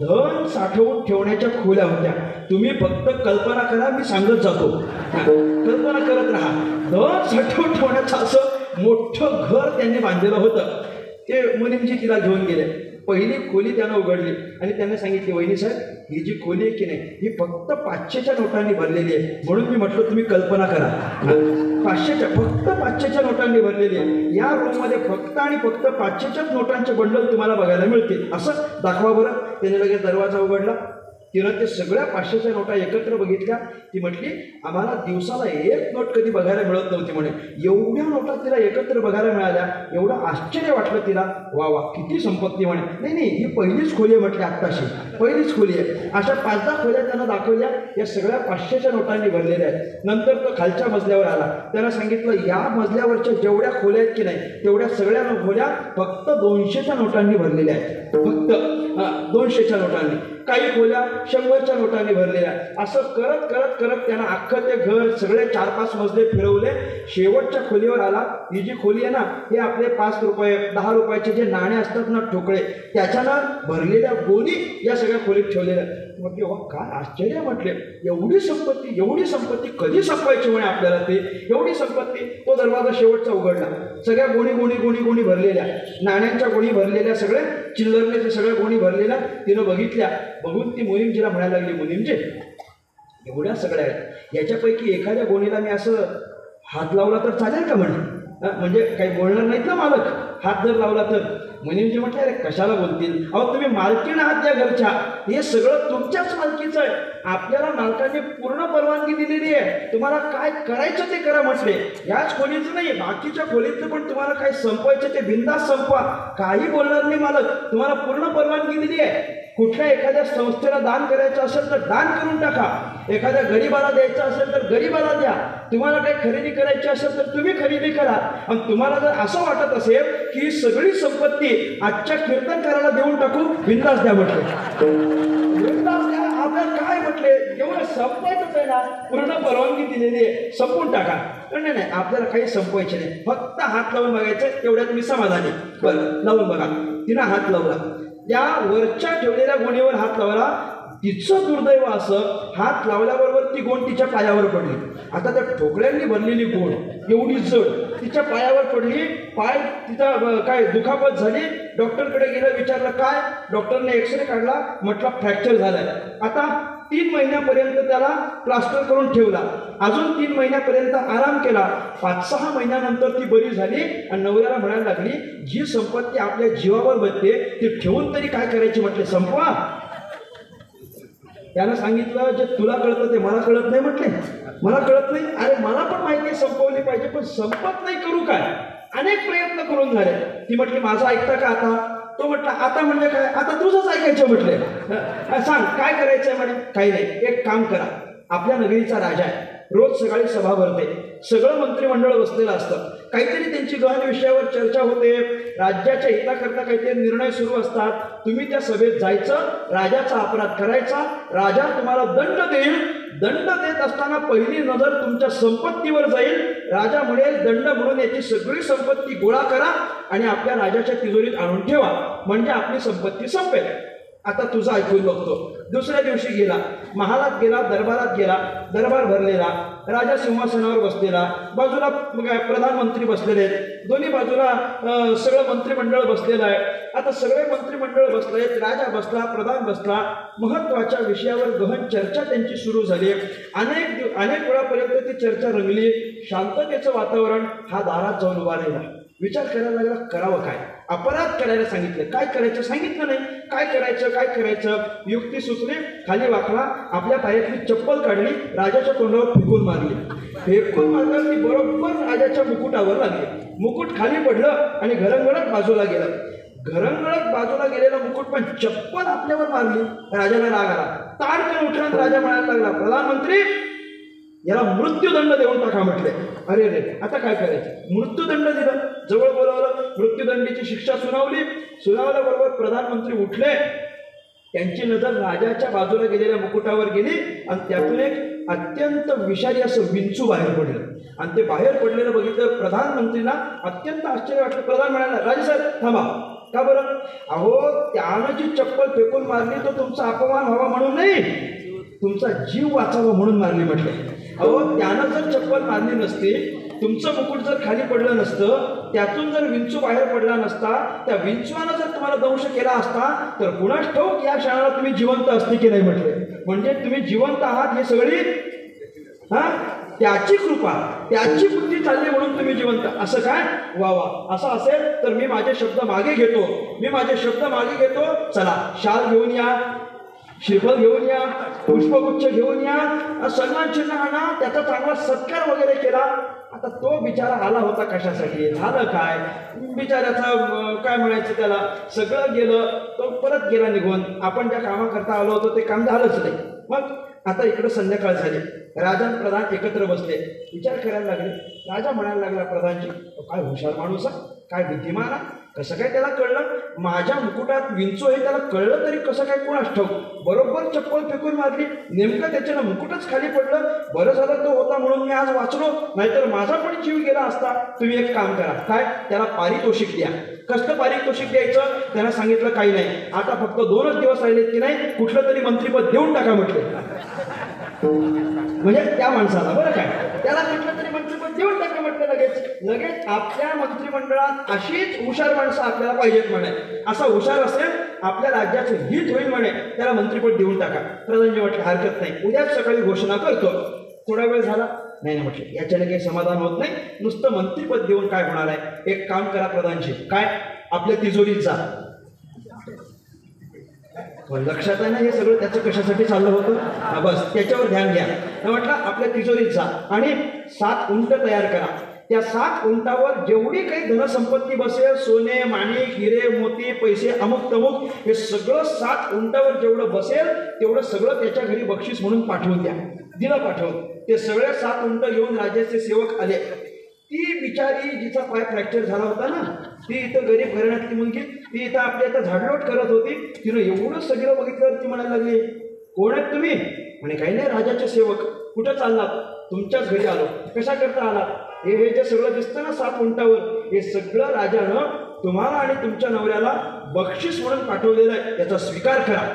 धन साठवून ठेवण्याच्या खोल्या होत्या. तुम्ही फक्त कल्पना करा, मी सांगत जातो, कल्पना करत राहा. धन साठवून ठेवण्याचं असं मोठं घर त्यांनी बांधलेलं होतं. ते मुनीमजी तिला घेऊन गेले. पहिली खोली त्यानं उघडली आणि त्यांनी सांगितली, वहिनी साहेब, ही जी खोली आहे की नाही, ही फक्त 500च्या नोटांनी भरलेली आहे. म्हणून मी म्हटलं तुम्ही कल्पना करा, 500च्या, फक्त 500च्या नोटांनी भरलेली आहे. या रूममध्ये फक्त आणि फक्त 500च्याच नोटांचे बंडल तुम्हाला बघायला मिळतील. असं दाखवा बरं. त्याने लगेच दरवाजा उघडला. तिनं ते सगळ्या 500च्या नोटा एकत्र बघितल्या. ती म्हटली, आम्हाला दिवसाला एक नोट कधी बघायला मिळत नव्हती म्हणे. एवढ्या नोटा तिला एकत्र बघायला मिळाल्या. एवढं आश्चर्य वाटलं तिला. वा वा, किती संपत्ती म्हणे. नाही नाही, ही पहिलीच खोली आहे म्हटली, आत्ताशी पहिलीच खोली आहे. अशा 5-10 खोल्या त्यांना दाखवल्या. या सगळ्या 500च्या नोटांनी भरलेल्या आहेत. नंतर तो खालच्या मजल्यावर आला. त्यानं सांगितलं, या मजल्यावरच्या जेवढ्या खोल्या आहेत की नाही, तेवढ्या सगळ्या खोल्या फक्त 200च्या नोटांनी भरलेल्या आहेत. फक्त 200च्या नोटांनी. काही खोल्या 100च्या नोटांनी भरलेल्या. असं करत करत करत त्यानं अख्खं ते घर सगळे 4-5 मजले फिरवले. शेवटच्या खोलीवर आला. ही जी खोली आहे ना, हे आपले 5 रुपये 10 रुपयाचे जे नाणे असतात ना, ठोकळे, त्याच्यानं भरलेल्या गोणी या सगळ्या खोलीत ठेवलेल्या. म्हटले, हो काय आश्चर्य, म्हटले एवढी संपत्ती कधी संपवायची म्हणे आपल्याला, ते एवढी संपत्ती. तो दरवाजा शेवटचा उघडला. सगळ्या गोणी गोणी गोणी गोणी भरलेल्या, नाण्यांच्या गोणी भरलेल्या, सगळे चिल्लरने सगळ्या गोणी भरलेल्या तिनं बघितल्या. बघून ती मुनीमजीला म्हणायला लागली, मुनीमजी एवढ्या सगळ्या आहेत, याच्यापैकी एखाद्या गोणीला मी असं हात लावला तर चालेल का म्हणे, म्हणजे काही बोलणार नाहीत ना मालक, हात जर लावला तर. मुनीमजी म्हटलं, अरे कशाला बोलतील, अहो तुम्ही मालकीण आहात त्या घरच्या, हे सगळं तुमच्याच मालकीचं आहे. आपल्याला मालकाने पूर्ण परवानगी दिलेली आहे, तुम्हाला काय करायचं ते करा म्हटले. याच खोलीचं नाही, बाकीच्या खोलीचं पण तुम्हाला काय संपवायचं ते बिनधास्त संपवा, काही बोलणार नाही मालक, तुम्हाला पूर्ण परवानगी दिली आहे. कुठल्या एखाद्या संस्थेला दान करायचं असेल तर दान करून टाका, एखाद्या गरीबाला द्यायचं असेल तर गरीबाला द्या, तुम्हाला काही खरेदी करायची असेल तर तुम्ही खरेदी करा. आणि तुम्हाला जर असं वाटत असेल की ही सगळी संपत्ती आजच्या कीर्तनकाराला देऊन टाकू, बिनधास्त द्या म्हटले. बिनधास्त द्या, आपल्याला काय म्हटले, एवढं संपवायचंच आहे ना, पूर्ण परवानगी दिलेली आहे, संपवून टाका. नाही नाही, आपल्याला काही संपवायचे नाही, फक्त हात लावून बघायचं, तेवढ्यात मी समाधानी. बरं, लावून बघा. तिनं हात लावला. त्या वरच्या ठेवलेल्या गोणीवर हात लावला. तिचं दुर्दैव असं, हात लावल्याबरोबर ती गोण तिच्या पायावर पडली. आता त्या ठोकळ्यांनी भरलेली गोण एवढी जड तिच्या पायावर पडली. पाय तिचा काय दुखापत झाली. डॉक्टरकडे गेलं, विचारलं काय, डॉक्टरने एक्सरे काढला, म्हटलं फ्रॅक्चर झालाय. आता 3 महिन्यापर्यंत त्याला प्लास्टर करून ठेवला. अजून 3 महिन्यापर्यंत आराम केला. 5-6 महिन्यानंतर ती बरी झाली आणि नवऱ्याला म्हणायला लागली, जी संपत्ती आपल्या जीवावर बसते ती ठेवून तरी काय करायची म्हटले, संपवा. त्यानं सांगितलं, जे तुला कळतं ते मला कळत नाही म्हटले, मला कळत नाही. अरे मला पण माहिती आहे संपवली पाहिजे, पण संपत नाही, करू काय. अनेक प्रयत्न करून झाले. ती म्हटली, माझं ऐकता का आता. तो म्हटला, आता म्हणजे काय, आता तुझंच ऐकायचं म्हटले. सांग काय करायचंय म्हणे. काही नाही, एक काम करा, आपल्या नगरीचा राजा आहे, रोज सकाळी सभा भरते, सगळं मंत्रिमंडळ बसलेलं असतं, काहीतरी त्यांची गहन विषयावर चर्चा होते, राज्याच्या हिताकरता काहीतरी निर्णय सुरू असतात. तुम्ही त्या सभेत जायचं, राजाचा अपराध करायचा, राजा तुम्हाला दंड देईल. दंड देत असताना पहिली नजर तुमच्या संपत्तीवर जाईल. राजा म्हणेल, दंड म्हणून याची सगळी संपत्ती गोळा करा आणि आपल्या राजाच्या तिजोरीत आणून ठेवा, म्हणजे आपली संपत्ती संपेल. आता तुझं ऐकून बघतो. दुसऱ्या दिवशी गेला, महालात गेला, दरबारात गेला, दरबार भरलेला, राजा सिंहासनावर बसलेला, बाजूला प्रधानमंत्री बसलेले आहेत, दोन्ही बाजूला सगळं मंत्रिमंडळ बसलेलं आहे. आता सगळे मंत्रिमंडळ बसले आहेत, राजा बसला, प्रधान बसला, महत्त्वाच्या विषयावर गहन चर्चा त्यांची सुरू झाली. अनेक वेळापर्यंत ती चर्चा रंगली. शांततेचं वातावरण हा दारात जाऊन उभा राहिला. विचार करायला लागला, करावं काय? अपराध करायला सांगितले, काय करायचं सांगितलं नाही. काय करायचं? युक्ती सुचली. खाली वाकला, आपल्या पायातली चप्पल काढली, राजाच्या तोंडावर फेकून मारली. फेकून मारल्यावर ती बरोबर राजाच्या मुकुटावर लागली. मुकुट खाली पडलं आणि घरंगळत बाजूला गेलं. घरंगळत बाजूला गेलेला मुकुट पण चप्पल आपल्यावर मारली. राजाला राग आला. ताडकन उठला. राजा म्हणायला लागला, प्रधानमंत्री याला मृत्यूदंड देऊन टाका म्हटले. अरे रे, आता काय करायचं? मृत्यूदंड दिला, जवळ बोलावलं, मृत्यूदंडीची शिक्षा सुनावल्याबरोबर प्रधानमंत्री उठले. त्यांची नजर राजाच्या बाजूला गेलेल्या मुकुटावर गेली आणि त्यातून एक अत्यंत विषारी असं विंचू बाहेर पडलं. आणि ते बाहेर पडलेलं बघितलं प्रधानमंत्रीला अत्यंत आश्चर्य वाटलं. प्रधान म्हणाला, राजेसाहेब थांबा. का बरं? अहो, त्यानं जी चप्पल फेकून मारली तो तुमचा अपमान व्हावा म्हणून नाही, तुमचा जीव वाचावा म्हणून मारली म्हटले. अहो, त्यानं जर चप्पल मारली नसती, तुमचं मुकुट जर खाली पडलं नसतं, त्यातून जर विंचू बाहेर पडला नसता, त्या विंचवानं जर तुम्हाला दंश केला असता तर कुणास ठाऊक या क्षणाला तुम्ही जिवंत असते की नाही म्हटले. म्हणजे तुम्ही जिवंत आहात हे सगळी त्याची कृपा, त्याची बुद्धी चालली म्हणून तुम्ही जिवंत. असं काय? वा वा, असं असेल तर मी माझे शब्द मागे घेतो. चला, शाल घेऊन या, श्रीफळ घेऊन या, पुष्पगुच्छ घेऊन या, सन्मान चिन्ह आणा, त्याचा चांगला सत्कार वगैरे केला. आता तो बिचारा आला होता कशासाठी? झालं काय? बिचाऱ्याचं काय म्हणायचं त्याला, सगळं गेलं. तो परत गेला निघून. आपण ज्या कामाकरता आलो होतो ते काम झालंच नाही. मग आता इकडं संध्याकाळ झाली. राजा आणि प्रधान एकत्र बसले, विचार करायला लागले. राजा म्हणायला लागला प्रधानजी, काय हुशार माणूस आहे, काय बुद्धिमान आहे, कसं काय त्याला कळलं? माझ्या मुकुटात विंचू हे त्याला कळलं तरी कसं काय कोणास ठाऊक? बरोबर चप्पल फेकून मारली, नेमकं त्याच्यानं मुकुटच खाली पडलं. बरं झालं तो होता म्हणून मी आज वाचलो, नाहीतर माझा पण जीव गेला असता. तुम्ही एक काम करा, काय? त्याला पारितोषिक द्या. कसलं पारितोषिक द्यायचं? त्यानं सांगितलं काही नाही, आता फक्त 2च दिवस राहिलेत की नाही, कुठलं तरी मंत्रीपद देऊन टाका म्हटले. म्हणजे त्या माणसाला, बरं काय, त्याला कुठलं तरी मंत्रिपद देऊन टाका म्हटलं. लगेच आपल्या मंत्रिमंडळात अशीच हुशार माणसं आपल्याला पाहिजेत म्हणे. असा हुशार असेल, आपल्या राज्याचं हित होईल म्हणे, त्याला मंत्रिपद देऊन टाका. प्रधानजी म्हटलं, हरकत नाही, उद्याच सकाळी घोषणा करतो. थोडा वेळ झाला, नाही म्हटलं, याच्याने काही समाधान होत नाही, नुसतं मंत्रिपद देऊन काय होणार आहे? एक काम करा प्रधानजी, काय? आपल्या तिजोरीत जा. लक्षात आहे ना हे सगळं त्याचं कशासाठी चाललं होतं? बस त्याच्यावर ध्यान द्या. म्हटलं आपल्या तिजोरीत जा आणि 7 उंट तयार करा. त्या 7 उंटावर जेवढी काही धनसंपत्ती बसेल, सोने, माणिक, हिरे, मोती, पैसे, अमुक तमुक, हे सगळं 7 उंटावर जेवढं बसेल तेवढं सगळं त्याच्या घरी बक्षीस म्हणून पाठवून द्या. दिलं पाठवून. ते सगळे 7 उंट घेऊन राजाचे सेवक आले. ती बिचारी जिचा पाय फ्रॅक्चर झाला होता ना, ती इथं गरीब घराण्यातली मुलगी, ती इथं आपल्या इथं झाडलोट करत होती. तिनं एवढं सगळं बघितलं, ती म्हणायला लागली, कोण आहेत तुम्ही? म्हणे, काही नाही, राजाचे सेवक. कुठं चाललात? तुमच्याच घरी आलो. कशा करता आलात? हे जे सगळं दिसतं ना 7 उंटावर, हे सगळं राजानं तुम्हाला आणि तुमच्या नवऱ्याला बक्षीस म्हणून पाठवलेलं आहे, याचा स्वीकार करा.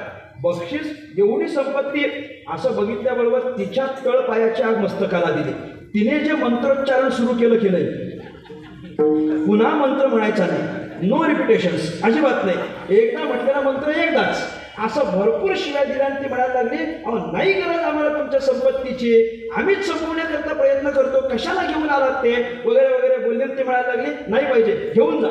बक्षीस, एवढी संपत्ती. असं बघितल्याबरोबर तिच्या तळपायाची आग मस्तकाला दिली. तिने जे मंत्रोच्चारण सुरू केलं, पुन्हा मंत्र म्हणायचा नाही, नो रिपिटेशन्स, अजिबात नाही. एकदा म्हटलेला मंत्र एकदाच. असं भरपूर शिव्या दिल्या. ती म्हणायला लागली, अहो नाही गरज आम्हाला तुमच्या संपत्तीची, आम्हीच संपवण्याकरता प्रयत्न करतो, कशाला घेऊन आलात ते वगैरे वगैरे बोलले. ती म्हणायला लागली, नाही पाहिजे, घेऊन जा.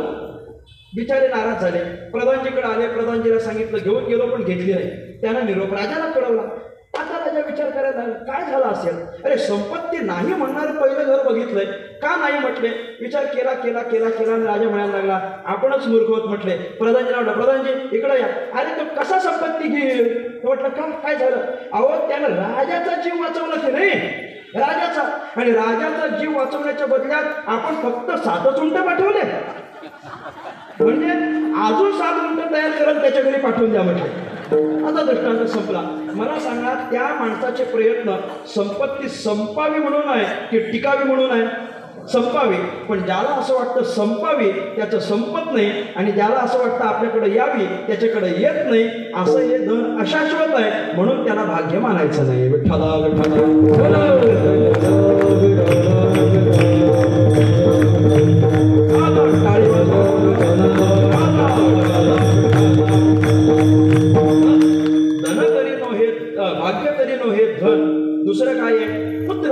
बिचारे नाराज झाले. प्रधानजीकडे आले, प्रधानजीला सांगितलं, घेऊन गेलो, पण घेतली नाही. त्यानं निरोप राजाला कळवला. आता राजा विचार करायला लागला, काय झालं असेल? अरे संपत्ती नाही म्हणणारे पहिलं घर बघितलंय, का नाही म्हटले? विचार केला आणि राजा म्हणायला लागला, आपणच मूर्ख होत म्हटले. प्रधानजीला म्हटलं, प्रधानजी इकडे या. अरे तो कसा संपत्ती घेईल? म्हटलं, काय झालं? अहो, त्यानं राजाचा जीव वाचवला की नाही, राजाचा. आणि राजाचा जीव वाचवण्याच्या बदल्यात आपण फक्त 7च उंट पाठवले, म्हणजे अजून 7 उंट तयार करत त्याच्या घरी पाठवून द्या म्हटले. आता दृष्टांत संपला. मला सांगा, त्या माणसाचे प्रयत्न संपत्ती संपावी म्हणून आहे की टिकावी म्हणून आहे? संपावी. पण ज्याला असं वाटतं संपावी, त्याचं संपत नाही, आणि ज्याला असं वाटतं आपल्याकडे यावी, त्याच्याकडे येत नाही. असं हे धन अशाश्वत आहे, म्हणून त्याला भाग्य मानायचं नाही. विठ्ठला भाग्य तरी नो हे धन. दुसरं काय आहे? पुत्र.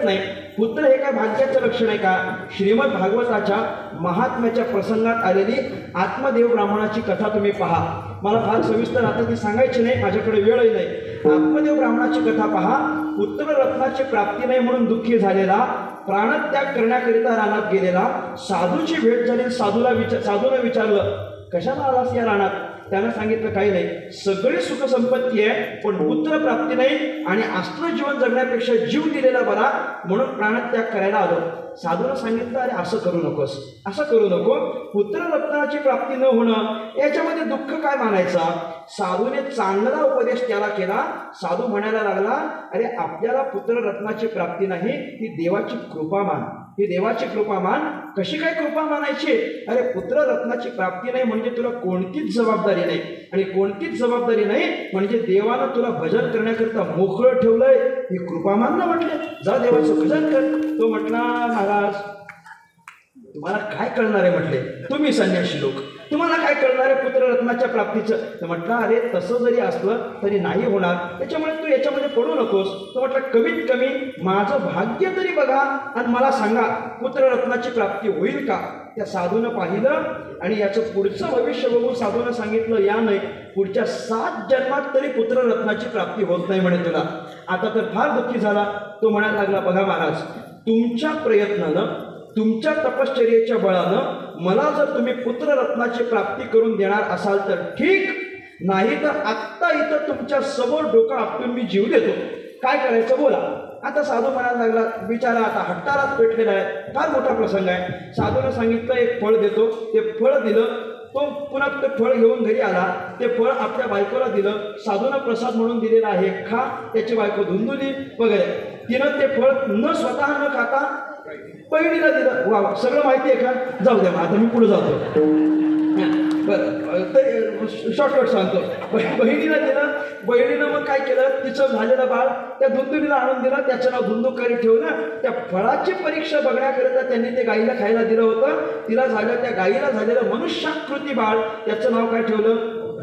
नाही. पुत्र हे काय भाग्याचं लक्षण आहे का? श्रीमद भागवताच्या महात्म्याच्या प्रसंगात आलेली आत्मदेव ब्राह्मणाची कथा तुम्ही पहा. मला फार सविस्तर आता ती सांगायची नाही, माझ्याकडे वेळही नाही. आत्मदेव ब्राह्मणाची कथा पहा. पुत्ररत्नाची प्राप्ती नाही म्हणून दुःखी झालेला, प्राणत्याग करण्याकरिता रानात गेलेला, साधूची भेट झाली. साधूनं विचारलं, कशाला आलास या रानात? त्यानं सांगितलं, काही नाही, सगळी सुखसंपत्ती आहे पण पुत्र प्राप्ती नाही आणि असलं जीवन जगण्यापेक्षा जीव दिलेला बरा म्हणून प्राणत्याग करायला आलो. साधूनं सांगितलं, अरे असं करू नकोस, असं करू नको. पुत्ररत्नाची प्राप्ती न होणं याच्यामध्ये दुःख काय मानायचा? साधूने चांगला उपदेश त्याला केला. साधू म्हणायला लागला, अरे आपल्याला पुत्ररत्नाची प्राप्ती नाही, ती देवाची कृपा मान, ही देवाची कृपा मान. कशी काय कृपा मानायची? अरे पुत्ररत्नाची प्राप्ती नाही म्हणजे तुला कोणतीच जबाबदारी नाही, आणि कोणतीच जबाबदारी नाही म्हणजे देवानं तुला भजन करण्याकरिता मोकळं ठेवलंय, ही कृपा मान ना. म्हटले, जा देवाचं भजन कर. तो म्हटला, महाराज तुम्हाला काय कळणार आहे? म्हटले, तुम्ही संन्यासी लोक, तुम्हाला काय कळणार आहे पुत्ररत्नाच्या प्राप्तीचं? तर म्हटलं, अरे तसं जरी असलं तरी नाही होणार, त्याच्यामुळे तू याच्यामध्ये पडू नकोस. तो म्हटलं, कमीत कमी माझं भाग्य तरी बघा आणि मला सांगा पुत्ररत्नाची प्राप्ती होईल का? त्या साधूनं पाहिलं आणि याचं पुढचं भविष्य बघून साधूनं सांगितलं, या नाही, पुढच्या 7 जन्मात तरी पुत्ररत्नाची प्राप्ती होत नाही म्हणे तुला. आता तर फार दुःखी झाला. तो म्हणायला लागला, बघा महाराज, तुमच्या प्रयत्नानं, तुमच्या तपश्चर्येच्या बळानं मला जर तुम्ही पुत्ररत्नाची प्राप्ती करून देणार असाल तर ठीक, नाही तर आत्ता इथं तुमच्या समोर डोकं आपटून मी जीव देतो. काय करायचं बोला. आता साधू म्हणायला लागला, बिचारा आता हट्टालाच पेटलेला आहे, फार मोठा प्रसंग आहे. साधूनं सांगितलं, एक फळ देतो. ते फळ दिलं. तो पुन्हा ते फळ घेऊन घरी आला. ते फळ आपल्या बायकोला दिलं. साधूनं प्रसाद म्हणून दिलेला आहे, खा. त्याची बायको धुंदुली वगैरे. तिनं ते फळ न स्वतः न खाता बहिणीला दिलं. वा, सगळं माहिती आहे का? जाऊ द्या, आता मी पुढे जातो. बरं, तर शॉर्टकट सांगतो. बहिणीला दिलं. बहिणीनं मग काय केलं, तिचं झालेलं बाळ त्या धुंदुलीला आणून दिलं. त्याचं नाव धुंदुकारी ठेवलं. त्या फळाची परीक्षा बघण्याकरिता त्यांनी ते गाईला खायला दिलं होतं. तिला झालं, त्या गाईला झालेलं मनुष्याकृती बाळ, त्याचं नाव काय ठेवलं?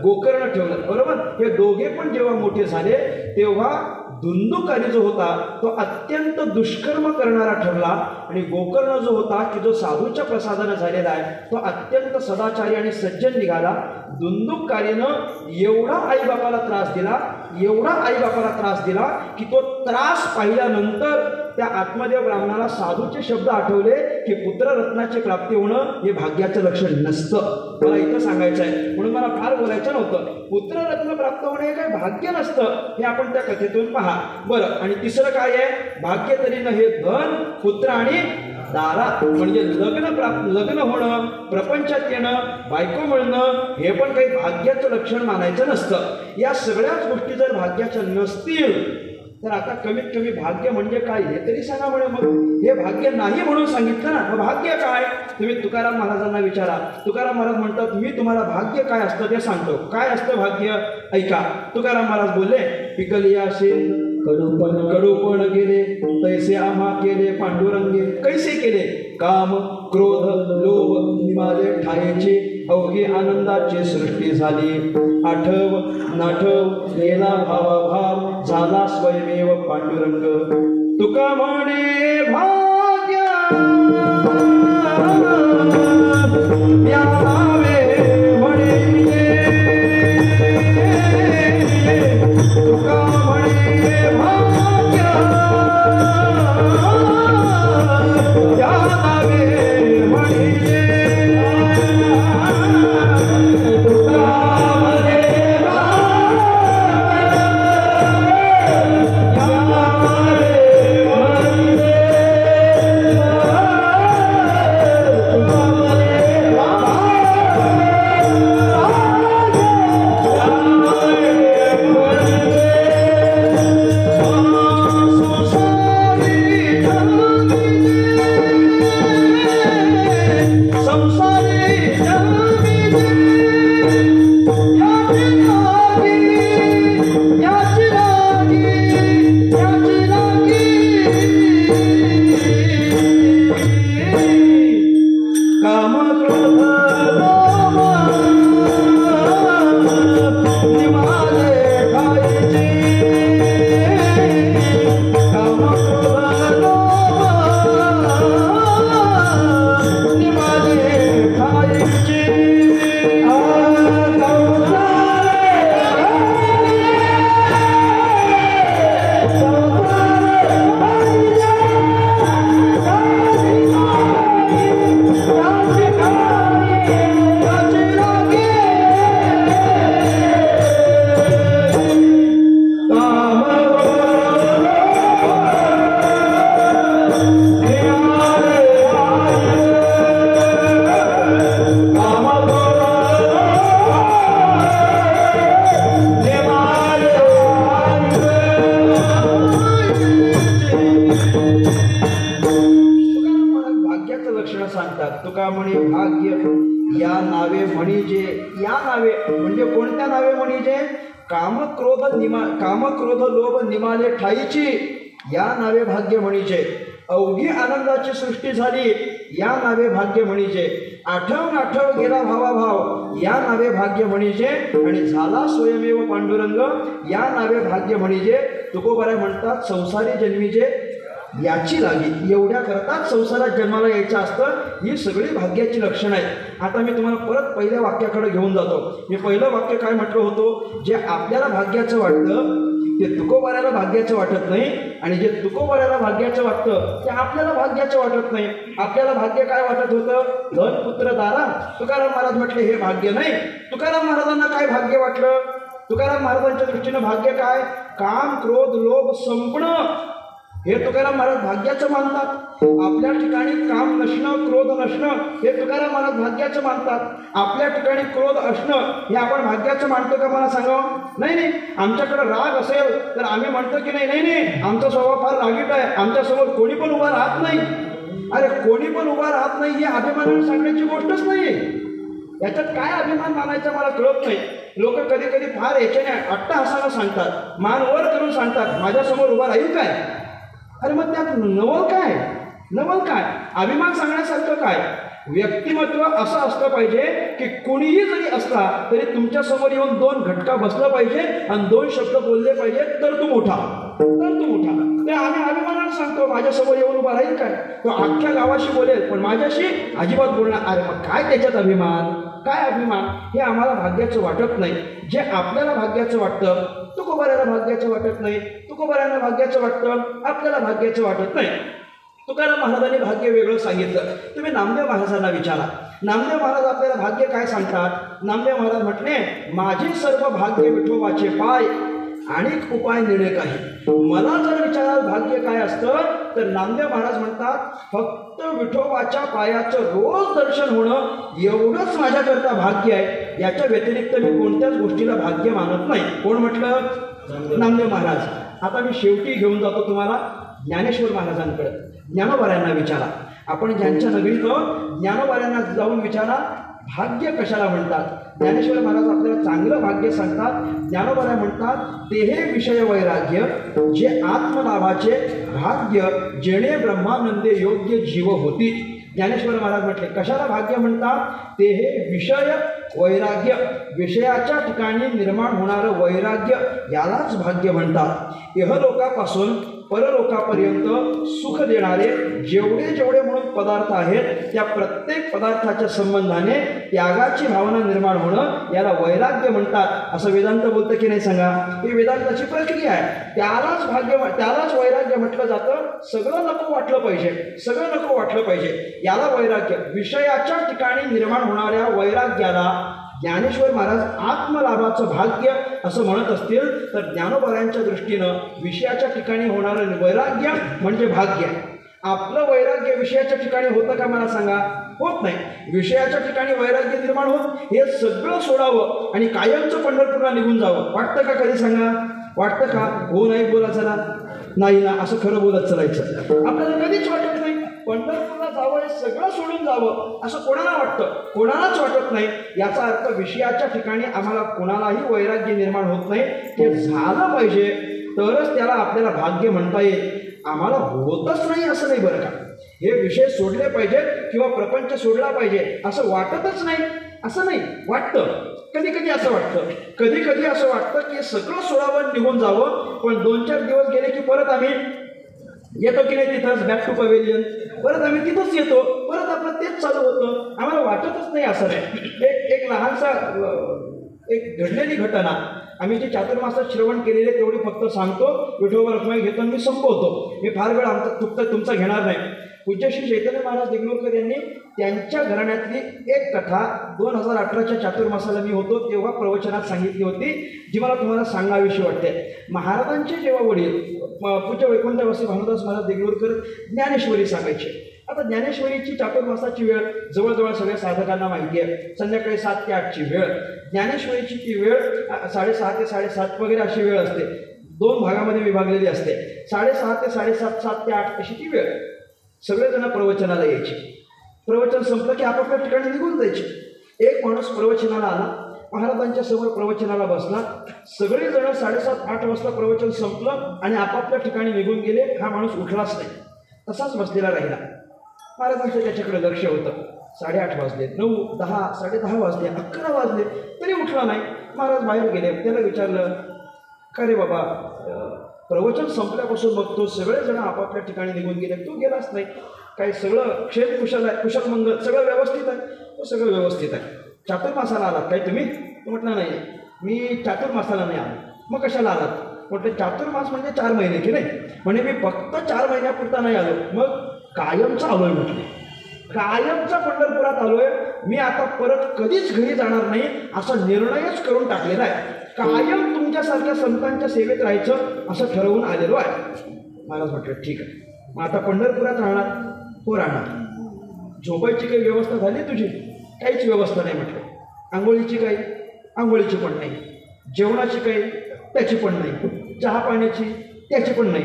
गोकर्ण ठेवलं. बरोबर. हे दोघे पण जेव्हा मोठे झाले तेव्हा धुंदुकारी जो होता तो अत्यंत दुष्कर्म करणारा ठरला, आणि गोकर्ण जो होता की जो साधूच्या प्रसादानं झालेला आहे तो अत्यंत सदाचारी आणि सज्जन निघाला. धुंदुकारीनं एवढा आईबापाला त्रास दिला, एवढा आईबापाला त्रास दिला की तो त्रास पाहिल्यानंतर त्या आत्मदेव ब्राह्मणाला साधूचे शब्द आठवले की पुत्ररत्नाची प्राप्ती होणं हे भाग्याचं लक्षण नसतं. मला इथं सांगायचं आहे, म्हणून मला फार बोलायचं नव्हतं. पुत्ररत्न प्राप्त होणे हे काही भाग्य नसतं, हे आपण त्या कथेतून पहा. बरं, आणि तिसरं काय आहे? भाग्य तरी न हे धन, पुत्र आणि दारा, म्हणजे लग्न होणं, प्रपंचात येणं, बायको मिळणं हे पण काही भाग्याचं लक्षण मानायचं नसतं. या सगळ्याच गोष्टी जर भाग्याच्या नसतील तर आता कमीत कमी भाग्य म्हणजे काय हे तरी सांगा म्हणे. मग हे भाग्य नाही म्हणून सांगितलं ना, मग भाग्य काय? तुम्ही तुकाराम महाराजांना विचारा. तुकाराम महाराज म्हणतात, मी तुम्हाला भाग्य काय असतं ते सांगतो. काय असतं भाग्य? ऐका. तुकाराम महाराज बोलले, पिकलिया असेल कडूपण गेले, तैसे आम्हा केले पांडुरंगे. कैसे केले? काम, क्रोध, लोभ निमाले ठायचे, अवघी आनंदाची सृष्टी झाली. आठव नाठव गेला भावाभाव, झाला स्वयमेव पांडुरंग. तुका म्हणे भाग्य यावे म्हणे, तुका म्हणे भाग्य यावे म्हणे. तुकाराम महाराज भाग्याचं लक्षण सांगतात. तुका म्हणे भाग्य या नावे म्हणजे, या नावे म्हणजे कोणत्या नावे म्हणजे, काम क्रोध लोभ निमाले ठाईची या नावे भाग्य म्हणजे. अवघी आनंदाची सृष्टी झाली या नावे भाग्य म्हणजे. आठव गेला भावाभाव या नावे भाग्य म्हणजे. आणि झाला स्वयमेव पांडुरंग या नावे भाग्य म्हणजे. तुकोबाराय म्हणतात संसारी जन्मीजे याची लागी. एवढ्या करताच संसारात जन्माला यायचं असतं. ही सगळी भाग्याची लक्षणं आहेत. आता मी तुम्हाला परत पहिल्या वाक्याकडे घेऊन जातो. मी पहिलं वाक्य काय म्हटलं होतं, जे आपल्याला भाग्याचं वाटतं ते तुकोबाराला भाग्याचं वाटत नाही, आणि जे तुकोबाराला भाग्याचं वाटतं ते आपल्याला भाग्याचं वाटत नाही. आपल्याला भाग्य काय वाटत होतं, धन पुत्र दारा. तुकाराम महाराज म्हटले हे भाग्य नाही. तुकाराम महाराजांना काय भाग्य वाटलं, तुकाराम महाराजांच्या दृष्टीनं भाग्य काय, काम क्रोध लोभ संपणं हे तुकाराम महाराज भाग्याचं मानतात. आपल्या ठिकाणी काम नसणं क्रोध नसणं हे तुकाराम महाराज भाग्याचं मानतात. आपल्या ठिकाणी क्रोध असणं हे आपण भाग्याचं मानतो का, मला सांगावं. नाही, आमच्याकडे राग असेल तर आम्ही म्हणतो की नाही आमचा स्वभाव फार रागीट आहे, आमच्यासमोर कोणी पण उभा राहत नाही. अरे कोणी पण उभा राहत नाही ही अभिमानाने सांगण्याची गोष्टच नाही. याच्यात काय अभिमान मानायचा मला कळत नाही. लोक कधी कधी फार याच्याने अट्टहासाला सांगतात, मान वर करून सांगतात माझ्यासमोर उभा राहील काय. अरे मग त्यात नवल काय अभिमान सांगण्यासारखं काय. व्यक्तिमत्व असं असलं पाहिजे की कुणीही जरी असला तरी तुमच्या समोर येऊन दोन घटका बसलं पाहिजे आणि दोन शब्द बोलले पाहिजे तर तू मोठा. ते आम्ही अभिमानाने सांगतो माझ्यासमोर येऊन उभा राहील काय, तो अख्ख्या गावाशी बोलेल पण माझ्याशी अजिबात बोलणार. अरे मग काय त्याच्यात अभिमान, काय अभिमान. हे आम्हाला भाग्याचं वाटत नाही. जे आपल्याला भाग्याचं वाटतं तुकोबाराला भाग्याचं वाटत नाही, तुकोबारांना भाग्याचं वाटतं आपल्याला भाग्याचं वाटत नाही. तुकाराम महाराजांनी भाग्य वेगळं सांगितलं. तुम्ही नामदेव महाराजांना विचारा, नामदेव महाराज आपल्याला भाग्य काय सांगतात. नामदेव महाराज म्हटले माझे सर्व भाग्य विठोबाचे पाय आणि उपाय निर्णय काही. मला जर विचाराल भाग्य काय असतं तर नामदेव महाराज म्हणतात फक्त विठोबाच्या पायाचं रोज दर्शन होणं एवढंच माझ्याकरता भाग्य आहे. याच्या व्यतिरिक्त मी कोणत्याच गोष्टीला भाग्य मानत नाही. कोण म्हटलं, नामदेव महाराज. आता मी शेवटी घेऊन जातो तुम्हाला ज्ञानेश्वर महाराजांकडे. ज्ञानोबाऱ्यांना विचारा, आपण ज्यांच्या नगरीत ज्ञानोबाऱ्यांना जाऊन विचारा भाग्य कशाला म्हणतात. ज्ञानेश्वर महाराज आपल्याला चांगलं भाग्य सांगतात. ज्ञानोबाराय म्हणतात ते हे विषय वैराग्य जे आत्मलाभाचे भाग्य जेणे ब्रह्मानंदे योग्य जीव होती. ज्ञानेश्वर महाराज म्हटले कशाला भाग्य म्हणतात, ते हे विषय वैराग्य विषयाच्या ठिकाणी निर्माण होणारं वैराग्य यालाच भाग्य म्हणतात. इहलोकापासून परलोकापर्यंत सुख देणारे जेवढे म्हणून पदार्थ आहेत त्या प्रत्येक पदार्थाच्या संबंधाने त्यागाची भावना निर्माण होणं याला वैराग्य म्हणतात. असं वेदांत बोलतं की नाही सांगा. ही वेदांताची प्रक्रिया आहे. त्यालाच वैराग्य म्हटलं जातं. सगळं नको वाटलं पाहिजे याला वैराग्य. विषयाच्या ठिकाणी निर्माण होणाऱ्या वैराग्याला ज्ञानेश्वर महाराज आत्मलाभाचं भाग्य असं म्हणत असतील तर ज्ञानोबारायांच्या दृष्टीनं विषयाच्या ठिकाणी होणारं वैराग्य म्हणजे भाग्य. आपलं वैराग्य विषयाच्या ठिकाणी होतं का मला सांगा, होत नाही. विषयाच्या ठिकाणी वैराग्य निर्माण होत हे सगळं सोडावं आणि कायमचं पंढरपूरला निघून जावं वाटतं का, कधी सांगा, वाटतं का. हो नाही बोला चला, नाही ना असं खरं बोलत चालायचं आपल्याला कधीच वाटत नाही. पंढरपूरला जावं हे सगळं सोडून जावं असं कोणाला वाटतं, कोणालाच वाटत नाही. याचा अर्थ विषयाच्या ठिकाणी आम्हाला कोणालाही वैराग्य निर्माण होत नाही. ते झालं पाहिजे तरच त्याला आपल्याला भाग्य म्हणता येईल. आम्हाला होतच नाही असं नाही बरं का. हे विषय सोडले पाहिजेत किंवा प्रपंच सोडला पाहिजे असं वाटतच नाही, असं नाही वाटतं. कधी कधी असं वाटतं की सगळं सोडावं निघून जावं. पण 2-4 दिवस गेले की परत आम्ही येतो की नाही तिथंच, बॅक टू पवेलियन. परत आम्ही तिथंच येतो, परत आपलं तेच चालू होतं. आम्हाला वाटतच नाही असं नाही. एक लहानसा एक घडलेली घटना आम्ही जे चातुर्मासात श्रवण केलेले तेवढी फक्त सांगतो. विठोबा रखमाई घेतो आणि मी संपवतो. मी फार वेळ तुमचा घेणार नाही. पूज्य श्री चैतन्य महाराज देगलूरकर यांनी त्यांच्या घराण्यातली एक कथा 2018च्या चातुर्मासाला मी होतो तेव्हा प्रवचनात सांगितली होती, जी मला तुम्हाला सांगावीशी वाटते. महाराजांचे जेव्हा वडील पूज्य वैकुंठवासी भानुदास महाराज देगलूरकर ज्ञानेश्वरी सांगायचे. आता ज्ञानेश्वरीची चातुर्मासाची वेळ जवळजवळ सगळ्या साधकांना माहिती आहे. संध्याकाळी 7 ते 8ची वेळ. ज्ञानेश्वरीची ती वेळ 6:30 ते 7:30 वगैरे अशी वेळ असते. 2 भागामध्ये विभागलेली असते. 6:30 ते 7:30, 7 ते 8 अशी ती वेळ. सगळेजण प्रवचनाला यायचे. प्रवचन संपलं की आपापल्या ठिकाणी निघून जायचे. एक माणूस प्रवचनाला आला, महाराजांच्या समोर प्रवचनाला बसला. सगळेजण 7:30-8 वाजता प्रवचन संपलं आणि आपापल्या ठिकाणी निघून गेले. हा माणूस उठलाच नाही, तसाच बसलेला राहिला. महाराजांचं त्याच्याकडे लक्ष होतं. 8:30 वाजले, 9, 10, 10:30 वाजले, 11 वाजले, तरी उठला नाही. महाराज बाहेर गेले. त्याला विचारलं, का रे बाबा, प्रवचन संपल्यापासून बघतो सगळेजण आपापल्या ठिकाणी निघून गेले, तू गेलाच नाही. काही सगळं क्षेत्र कुशल आहे, कुशल मंगल सगळं व्यवस्थित आहे? सगळं व्यवस्थित आहे. चातुर्मासाला आलात काय तुम्ही? म्हटलं नाही, मी चातुर्मासाला नाही आलो. मग कशाला आलात? म्हटलं चातुर्मास म्हणजे 4 महिने की नाही. म्हणजे मी फक्त 4 महिन्यापुरता नाही आलो, मग कायमचा आलोय. म्हटले कायमचा पंढरपुरात आलोय मी. आता परत कधीच घरी जाणार नाही असा निर्णयच करून टाकलेला आहे. कायम तुमच्यासारख्या संतांच्या सेवेत राहायचं असं ठरवून आलेलो आहे. महाराज म्हटलं ठीक आहे, मग आता पंढरपुरात राहणार? हो राहणार. झोपायची काही व्यवस्था झाली तुझी? काहीच व्यवस्था नाही. म्हटलं आंघोळीची काही? आंघोळीची पण नाही. जेवणाची काही? त्याची पण नाही. चहा पाण्याची? त्याची पण नाही.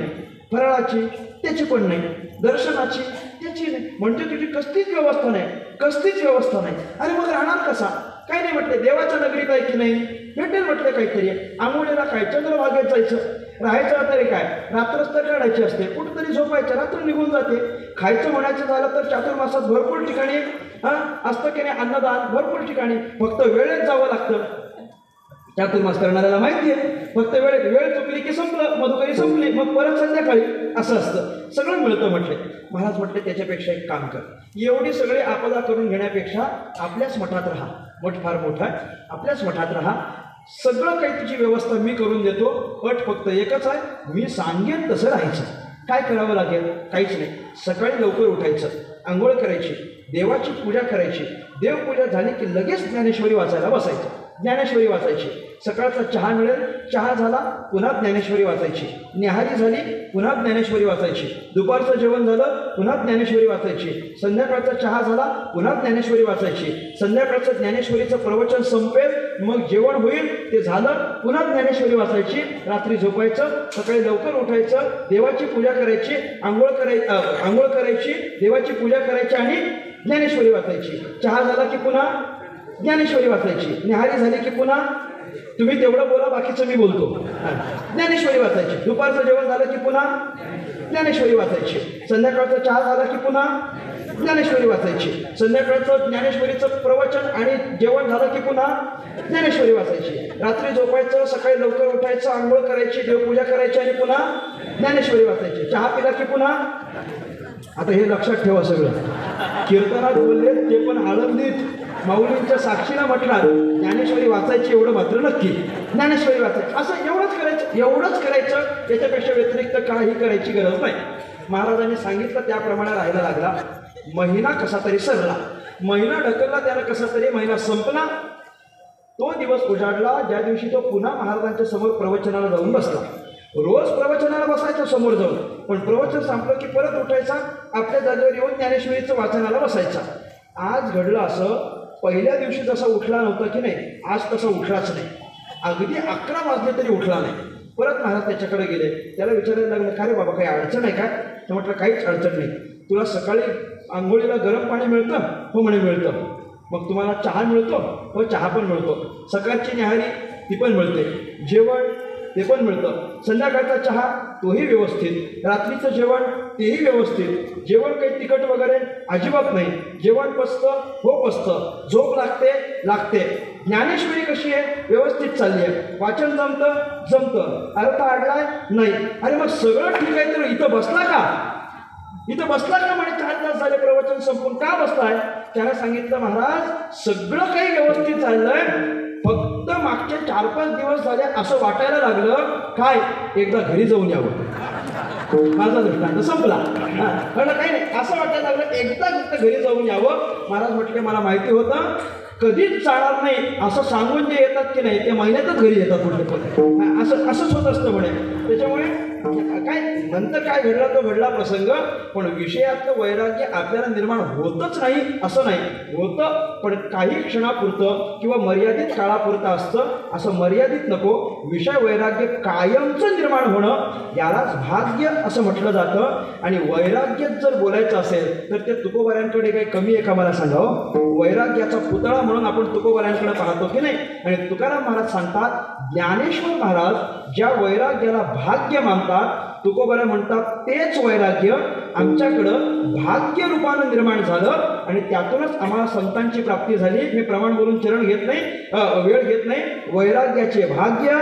फराळाची? त्याची पण नाही. दर्शनाची? त्याची नाही. म्हणजे तुझी कसलीच व्यवस्था नाही, कसलीच व्यवस्था नाही. अरे मग राहणार कसा? काही नाही. म्हटले देवाच्या नगरीत आहे की नाही, भेटेल म्हटलं काहीतरी. आंघोळीला काय चंद्रभागेत जायचं, राहायचं तरी काय, रात्रच तर काढायची असते, कुठंतरी झोपायचं, रात्र निघून जाते. खायचं म्हणायचं झालं तर चातुर्मासात भरपूर ठिकाणी असतं की नाही अन्नदान, भरपूर ठिकाणी. फक्त वेळेत जावं लागतं. चातुर्मास करणाऱ्याला माहिती आहे, फक्त वेळ चुकली की संपलं, मधुकरी संपली, मग परत संध्याकाळी असं असतं. सगळं मिळतं. म्हटले महाराज म्हटले त्याच्यापेक्षा एक काम कर, एवढी सगळी आपदा करून घेण्यापेक्षा आपल्याच मठात राहा. मठ फार मोठा आहे, आपल्याच मठात राहा. सगळं काही तुझी व्यवस्था मी करून देतो. अट फक्त एकच आहे, मी सांगेन तसं राहायचं. काय करावं लागेल? काहीच नाही. सकाळी लवकर उठायचं, आंघोळ करायची, देवाची पूजा करायची. देवपूजा झाली की लगेच ज्ञानेश्वरी वाचायला बसायचं. ज्ञानेश्वरी वाचायची. सकाळचा चहा मिळेल, चहा झाला पुन्हा ज्ञानेश्वरी वाचायची. न्याहारी झाली पुन्हा ज्ञानेश्वरी वाचायची. दुपारचं जेवण झालं पुन्हा ज्ञानेश्वरी वाचायची. संध्याकाळचा चहा झाला पुन्हा ज्ञानेश्वरी वाचायची. संध्याकाळचं ज्ञानेश्वरीचं प्रवचन संपेल, मग जेवण होईल, ते झालं पुन्हा ज्ञानेश्वरी वाचायची. रात्री झोपायचं, सकाळी लवकर उठायचं, देवाची पूजा करायची, आंघोळ करायची, देवाची पूजा करायची आणि ज्ञानेश्वरी वाचायची. चहा झाला की पुन्हा ज्ञानेश्वरी वाचायची. न्याहारी झाली की पुन्हा, तुम्ही तेवढं बोला बाकीचं मी बोलतो, ज्ञानेश्वरी वाचायची. दुपारचं जेवण झालं की पुन्हा ज्ञानेश्वरी वाचायची. संध्याकाळचा चहा झाला की पुन्हा ज्ञानेश्वरी वाचायची. संध्याकाळचं ज्ञानेश्वरीचं प्रवचन आणि जेवण झालं की पुन्हा ज्ञानेश्वरी वाचायची. रात्री झोपायचं, सकाळी लवकर उठायचं, आंघोळ करायची, देवपूजा करायची आणि पुन्हा ज्ञानेश्वरी वाचायची. चहा पिला की पुन्हा. आता हे लक्षात ठेवा, सगळं कीर्तनात बोलले ते पण आळंदीत माऊलींच्या साक्षीला म्हटणार ज्ञानेश्वरी वाचायची, एवढं मात्र नक्की. ज्ञानेश्वरी वाचायची, असं एवढंच करायचं. त्याच्यापेक्षा व्यतिरिक्त काही करायची गरज नाही. महाराजांनी सांगितलं त्याप्रमाणे राहायला लागला. महिना कसा तरी सरला, महिना ढकलला, त्यानं कसा तरी महिना संपला. तो दिवस उजाडला ज्या दिवशी तो पुन्हा महाराजांच्या समोर प्रवचनाला जाऊन बसला. रोज प्रवचनाला बसायचं समोर जाऊन, पण प्रवचन संपलं की परत उठायचा, आपल्या जागेवर येऊन ज्ञानेश्वरीचं वाचनाला बसायचा. आज घडलं असं, पहिल्या दिवशी जसा उठला नव्हता की नाही, आज तसा उठलाच नाही. अगदी 11 वाजले तरी उठला नाही. परत महाराज त्याच्याकडे गेले. त्याला विचारायला लागलं, का रे बाबा काही अडचण आहे काय? तर म्हटलं काहीच अडचण नाही. तुला सकाळी आंघोळीला गरम पाणी मिळतं? हो म्हणे मिळतं. मग तुम्हाला चहा मिळतो? हो चहा पण मिळतो. सकाळची न्याहारी ती पण मिळते, जेवण ते पण मिळतं. संध्याकाळचा चहा तोही व्यवस्थित, रात्रीचं जेवण तेही व्यवस्थित. जेवण काही तिखट वगैरे अजिबात नाही. जेवण पचतं? हो पचतं. झोप लागते. ज्ञानेश्वरी कशी आहे? व्यवस्थित चालली आहे. वाचन जमतं. अर्थ अडलाय? नाही. अरे मग सगळं ठीक आहे, तर इथं बसला का? म्हणे 4 तास झाले प्रवचन संपून, का बसलाय? त्याला सांगितलं, महाराज सगळं काही व्यवस्थित चाललंय, फक्त मागचे 4-5 दिवस झाले असं वाटायला लागलं काय एकदा घरी जाऊन यावं. माझा दृष्टांत संपला. कारण काही नाही, असं वाटायला लागलं एकदा घरी जाऊन यावं. महाराज म्हटले मला माहिती होतं कधीच जाणार नाही असं सांगून जे येतात की नाही, ते महिन्यातच घरी येतात कुठे पण. असंच होत असतं म्हणे. त्याच्यामुळे काय नंतर काय घडला तो घडला प्रसंग, पण विषयातलं वैराग्य आपल्याला निर्माण होतच नाही असं नाही, होतं पण काही क्षणापुरतं किंवा मर्यादित काळापुरतं असतं. असं मर्यादित नको, विषय वैराग्य कायमचं निर्माण होणं यालाच भाग्य असं म्हटलं जातं. आणि वैराग्यच जर बोलायचं असेल तर ते तुकोबाऱ्यांकडे काही कमी आहे का मला सांगावं. वैराग्याचा पुतळा म्हणून आपण तुकोबाऱ्यांकडे पाहतो की नाही. आणि तुकाराम महाराज सांगतात, ज्ञानेश्वर महाराज ज्या वैराग्याला भाग्य मानतात, तुकोबारा म्हणतात तेच वैराग्य आमच्याकडं भाग्य रूपानं निर्माण झालं आणि त्यातूनच आम्हाला संतांची प्राप्ती झाली. मी प्रमाण बोलून चरण घेत नाही, वेळ घेत नाही. वैराग्याचे भाग्य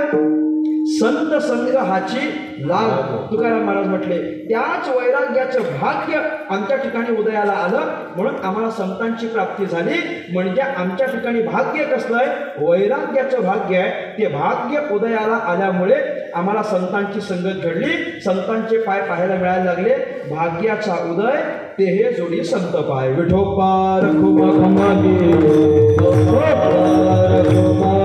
संत संग हाची लाभ, तुकाराम महाराज म्हटले. त्याच वैराग्याचं भाग्य आमच्या ठिकाणी उदयाला आलं म्हणून आम्हाला संतांची प्राप्ती झाली. म्हणजे आमच्या ठिकाणी भाग्य कसलं आहे, वैराग्याचं भाग्य आहे. ते भाग्य उदयाला आल्यामुळे आम्हाला संतांची संगत घडली, संतांचे पाय पाहायला मिळायला लागले. भाग्याचा उदय ते हे जोडी संत पाय. विठोबा रखुमा खमागे, विठोबा रखुमा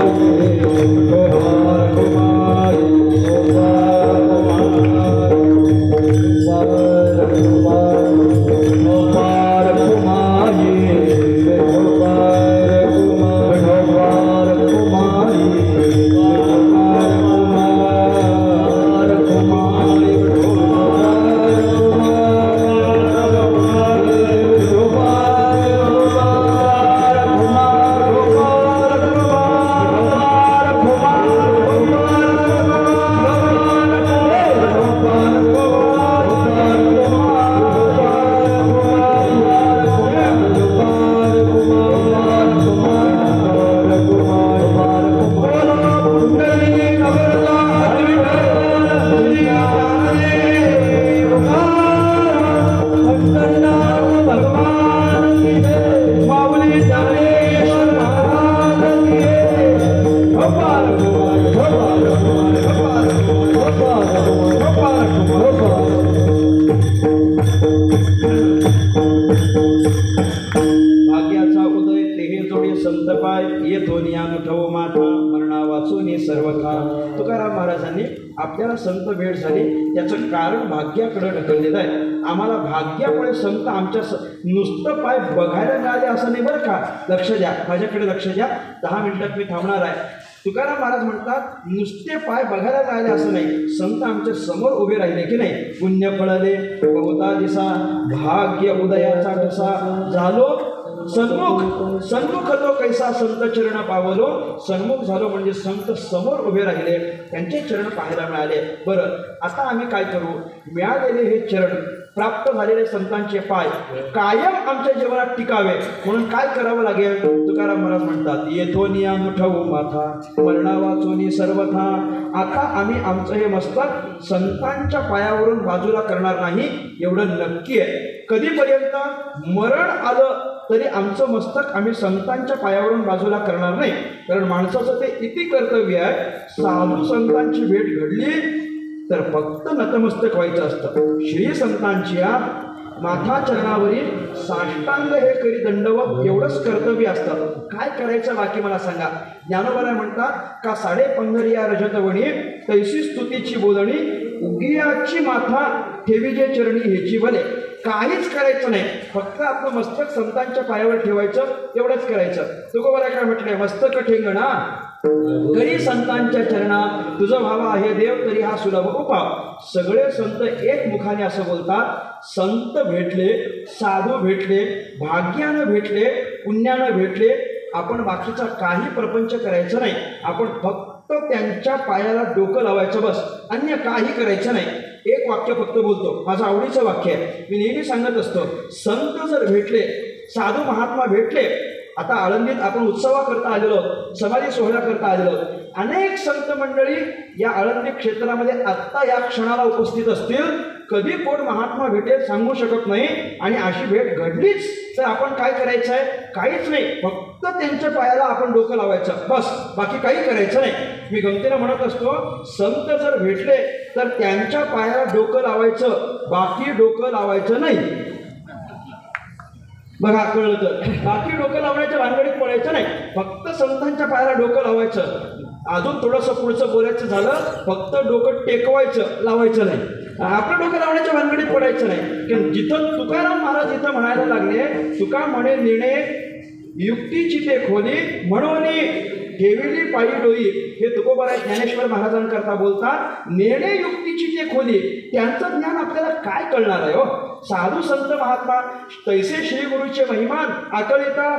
आपल्याला संत भेट झाली. त्याचं कारण भाग्याकडे ढकललेलं आहे. आम्हाला भाग्यामुळे संत आमच्या नुसतं पाय बघायला मिळाले असं नाही बरं का. लक्ष द्या, माझ्याकडे लक्ष द्या. 10 मिनिटात मी थांबणार आहे. तुकाराम महाराज म्हणतात, नुसते पाय बघायला मिळाले असं नाही, संत आमच्या समोर उभे राहिले की नाही. पुण्य फळले बहुता दिसा, भाग्य उदयाचा कसा झालो सन्मुख. सन्मुख होतो कैसा संत चरण पावलो. सन्मुख झालो म्हणजे संत समोर उभे राहिले, त्यांचे चरण पाहायला मिळाले. बरं, आता आम्ही काय करू. मिळालेले हे चरण, प्राप्त झालेले संतांचे पाय कायम आमच्या जीवनात टिकावे म्हणून काय करावं लागेल. तुकाराम महाराज म्हणतात, येथो निया मुठवू माथा, मरणा वाचोनी सर्वथा. आता आम्ही आमचं हे मस्तक संतांच्या पायावरून बाजूला करणार नाही, एवढं नक्की आहे. कधीपर्यंत मरण आलं तरी आमचं मस्तक आम्ही संतांच्या पायावरून बाजूला करणार नाही. कारण माणसाचं ते किती कर्तव्य आहे. साधू संतांची भेट घडली तर फक्त नतमस्तक व्हायचं असतं. श्री संतांची माथा चरणावरील साष्टांग हे करी दंडवत एवढंच कर्तव्य असतं. काय करायचं बाकी मला सांगा. ज्ञानोबा म्हणतात का 15.5 रजतवणी तैसी स्तुतीची बोलणी, उगियाची माथा ठेवीजे चरणी ह्याची भले. काहीच करायचं नाही, फक्त आपलं मस्तक संतांच्या पायावर ठेवायचं, एवढंच करायचं. तुकोबाला काय म्हटलंय, मस्तक ठेंगणा करी संतांच्या चरणा, तुझं व्हावा आहे देव तरी हा सुलभ उपाव. सगळे संत एक मुखाने असं बोलतात, संत भेटले, साधू भेटले, भाग्यानं भेटले, पुण्यानं भेटले, आपण बाकीचा काही प्रपंच करायचं नाही. आपण फक्त त्यांच्या पायाला डोकं लावायचं बस, अन्य काही करायचं नाही. एक वाक्य फक्त बोलतो, माझं आवडीचं वाक्य आहे, मी नेहमी सांगत असतो. संत जर भेटले, साधू महात्मा भेटले, आता आळंदीत आपण उत्सवाकरता आलेलो, समाधी सोहळ्याकरता आलेलो, अनेक संत मंडळी या आळंदी क्षेत्रामध्ये आत्ता या क्षणाला उपस्थित असतील. कधी कोण महात्मा भेटेल सांगू शकत नाही. आणि अशी भेट घडलीच तर आपण काय करायचं आहे, काहीच नाही, फक्त त्यांच्या पायाला आपण डोकं लावायचं बस, बाकी काही करायचं नाही. मी गमतीनं म्हणत असतो, संत जर भेटले तर त्यांच्या पायाला डोकं लावायचं, बाकी डोकं लावायचं नाही. बघा, कळलं तर. बाकी डोकं लावण्याच्या भानगडीत पडायचं नाही, फक्त संतांच्या पायाला डोकं लावायचं. अजून थोडंसं पुढचं बोलायचं झालं, फक्त डोकं टेकवायचं, लावायचं नाही. आपलं डोकं लावण्याच्या भानगडीत पडायचं नाही. की जिथं तुकाराम महाराज इथं म्हणायला लागले, तुका म्हणे निर्णय युक्तीची ते खोली म्हणून ठेविली पायी डोई. हे तुकोबाराय ज्ञानेश्वर महाराजांकरता बोलतात, निर्णय युक्तीची ते खोली. त्यांचं ज्ञान आपल्याला काय कळणार आहे हो. साधू संत महात्मा तैसे श्री गुरुचे महिमान आकळिता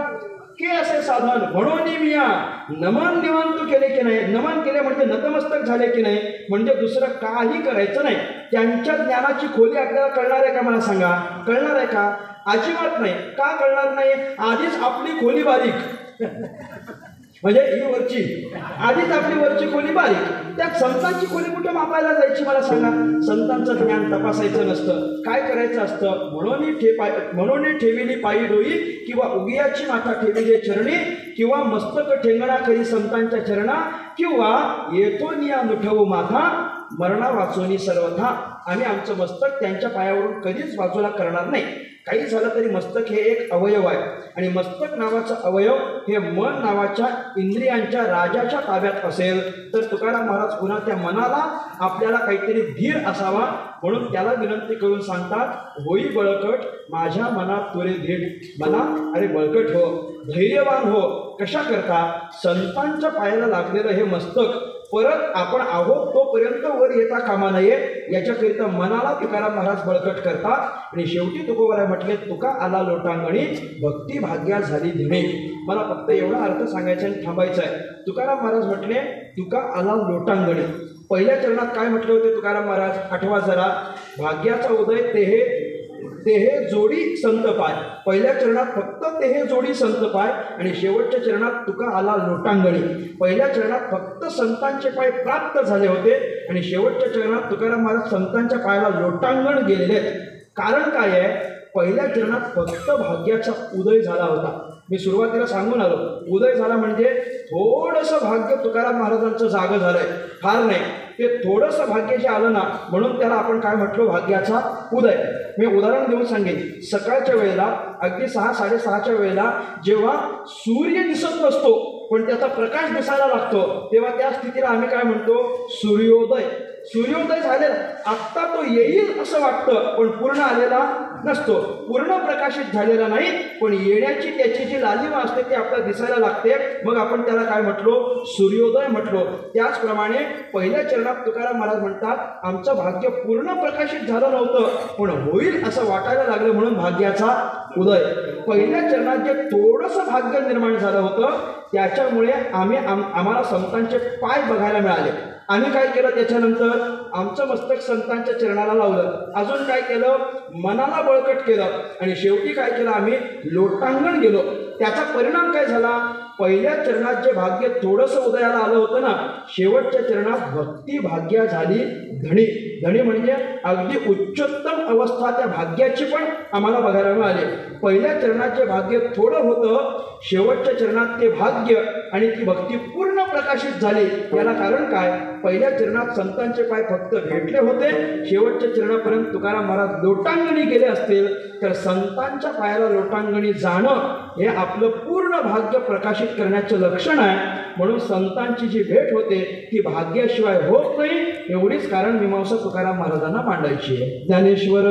के असे साधन म्हणून मिया नमन निवांत केले की नाही. नमन केले म्हणजे नतमस्तक झाले की नाही, म्हणजे दुसरं काही करायचं नाही. त्यांच्या ज्ञानाची खोली आपल्याला कळणार आहे का, मला सांगा. कळणार आहे का? अजिबात नाही. का कळणार नाही? आधीच आपली खोली बारीक म्हणजे ही वरची, आधीच आपली वरची खोली बारीक. त्यात संतांची खोली कुठे मापायला जायची, मला सांगा. संतांचं ज्ञान तपासायचं नसतं, काय करायचं असतं. म्हणून ठेविली पायी डोई किंवा उगियाची माथा ठेविली चरणी किंवा मस्तक ठेंगणा करी संतांच्या चरणा किंवा येतो निया मुठवू माथा मरणा वाचोनी सर्वथा. आम्ही आमचं मस्तक त्यांच्या पायावरून कधीच बाजूला करणार नाही. काही झालं तरी मस्तक हे एक अवयव आहे आणि मस्तक नावाचा अवयव हे मन नावाच्या इंद्रियांच्या राजाच्या ताब्यात असेल तर तुकाराम महाराज पुन्हा त्या मनाला आपल्याला काहीतरी धीर असावा म्हणून त्याला विनंती करून सांगतात, होई बळकट माझ्या मनात तुरे धीर. मना अरे बळकट हो, धैर्यवान हो. कशा करता? संतांच्या पायाला लागलेलं हे मस्तक परत आपण आहोत तोपर्यंत वर येता कामा नये याच्याकरिता मनाला तुकाराम महाराज बळकट करतात. आणि शेवटी तुकोबाराय म्हटले, तुका आला लोटांगणी भक्ती भाग्या झाली धणे. मला फक्त एवढा अर्थ सांगायचा आणि थांबायचा आहे. तुकाराम महाराज म्हटले, तुका आला लोटांगणी. पहिल्या चरणात काय म्हटले होते तुकाराम महाराज, आठवा जरा. भाग्याचा उदय ते हे जोडी संत पाय. पहिल्या चरणात फक्त ते हे जोडी संत पाय आणि शेवटच्या चरणात तुका आला लोटांगणी. पहिल्या चरणात फक्त संतांचे पाय प्राप्त झाले होते आणि शेवटच्या चरणात तुकाराम महाराज संतांच्या पायाला लोटांगण गेलेले. कारण काय आहे? पहिल्या चरणात फक्त भाग्याचा उदय झाला होता. मी सुरुवातीला सांगून आलो, उदय झाला म्हणजे थोडंसं भाग्य तुकाराम महाराजांचं जागं झालंय, फार नाही. ते थोडंसं भाग्य जे आलं ना म्हणून त्याला आपण काय म्हटलो, भाग्याचा उदय. मी उदाहरण देऊन सांगेन. सकाळच्या वेळेला अगदी 6-6:30च्या वेळेला जेव्हा सूर्य दिसत नसतो पण त्याचा प्रकाश दिसायला लागतो तेव्हा त्या स्थितीला आम्ही काय म्हणतो, सूर्योदय. सूर्योदय झालेला, आत्ता तो येईल असं वाटतं पण पूर्ण आलेला नसतो, पूर्ण प्रकाशित झालेला नाही, पण येण्याची त्याची जी लालिमा असते ती आपल्याला दिसायला लागते. मग आपण त्याला काय म्हटलो, सूर्योदय म्हटलो. त्याचप्रमाणे पहिल्या चरणात तुकाराम महाराज म्हणतात, आमचं भाग्य पूर्ण प्रकाशित झालं नव्हतं पण होईल असं वाटायला लागलं म्हणून भाग्याचा उदय. पहिल्या चरणात जे थोडंसं भाग्य निर्माण झालं होतं त्याच्यामुळे आम्हाला संतांचे पाय बघायला मिळाले. आम्ही काय केलं, त्याच्यानंतर आमचं मस्तक संतांच्या चरणाला लावलं. अजून काय केलं, मनाला बळकट केलं आणि शेवटी काय केलं, आम्ही लोटांगण गेलो. त्याचा परिणाम काय झाला, पहिल्या चरणात जे भाग्य थोडंसं उदयाला आलं होतं ना, शेवटच्या चरणात भक्ती भाग्या झाली धणी. धणी म्हणजे अगदी उच्चोत्तम अवस्था त्या भाग्याची पण आम्हाला बघायला मिळाली. पहिल्या चरणात जे भाग्य थोडं होतं, शेवटच्या चरणात ते भाग्य आणि ती भक्ती पूर्ण प्रकाशित झाली. याला कारण काय, पहिल्या चरणात संतांचे पाय फक्त भेटले होते, शेवटच्या चरणापर्यंत तुकाराम महाराज लोटांगणी गेले असतील तर संतांच्या पायाला लोटांगणी जाणं हे आपलं पूर्ण भाग्य प्रकाशित करण्याचं लक्षण आहे. म्हणून संतांची जी भेट होते ती भाग्याशिवाय होत नाही. एवढीच कारण मीमांसा तुकाराम महाराजांना मांडायची आहे. ज्ञानेश्वर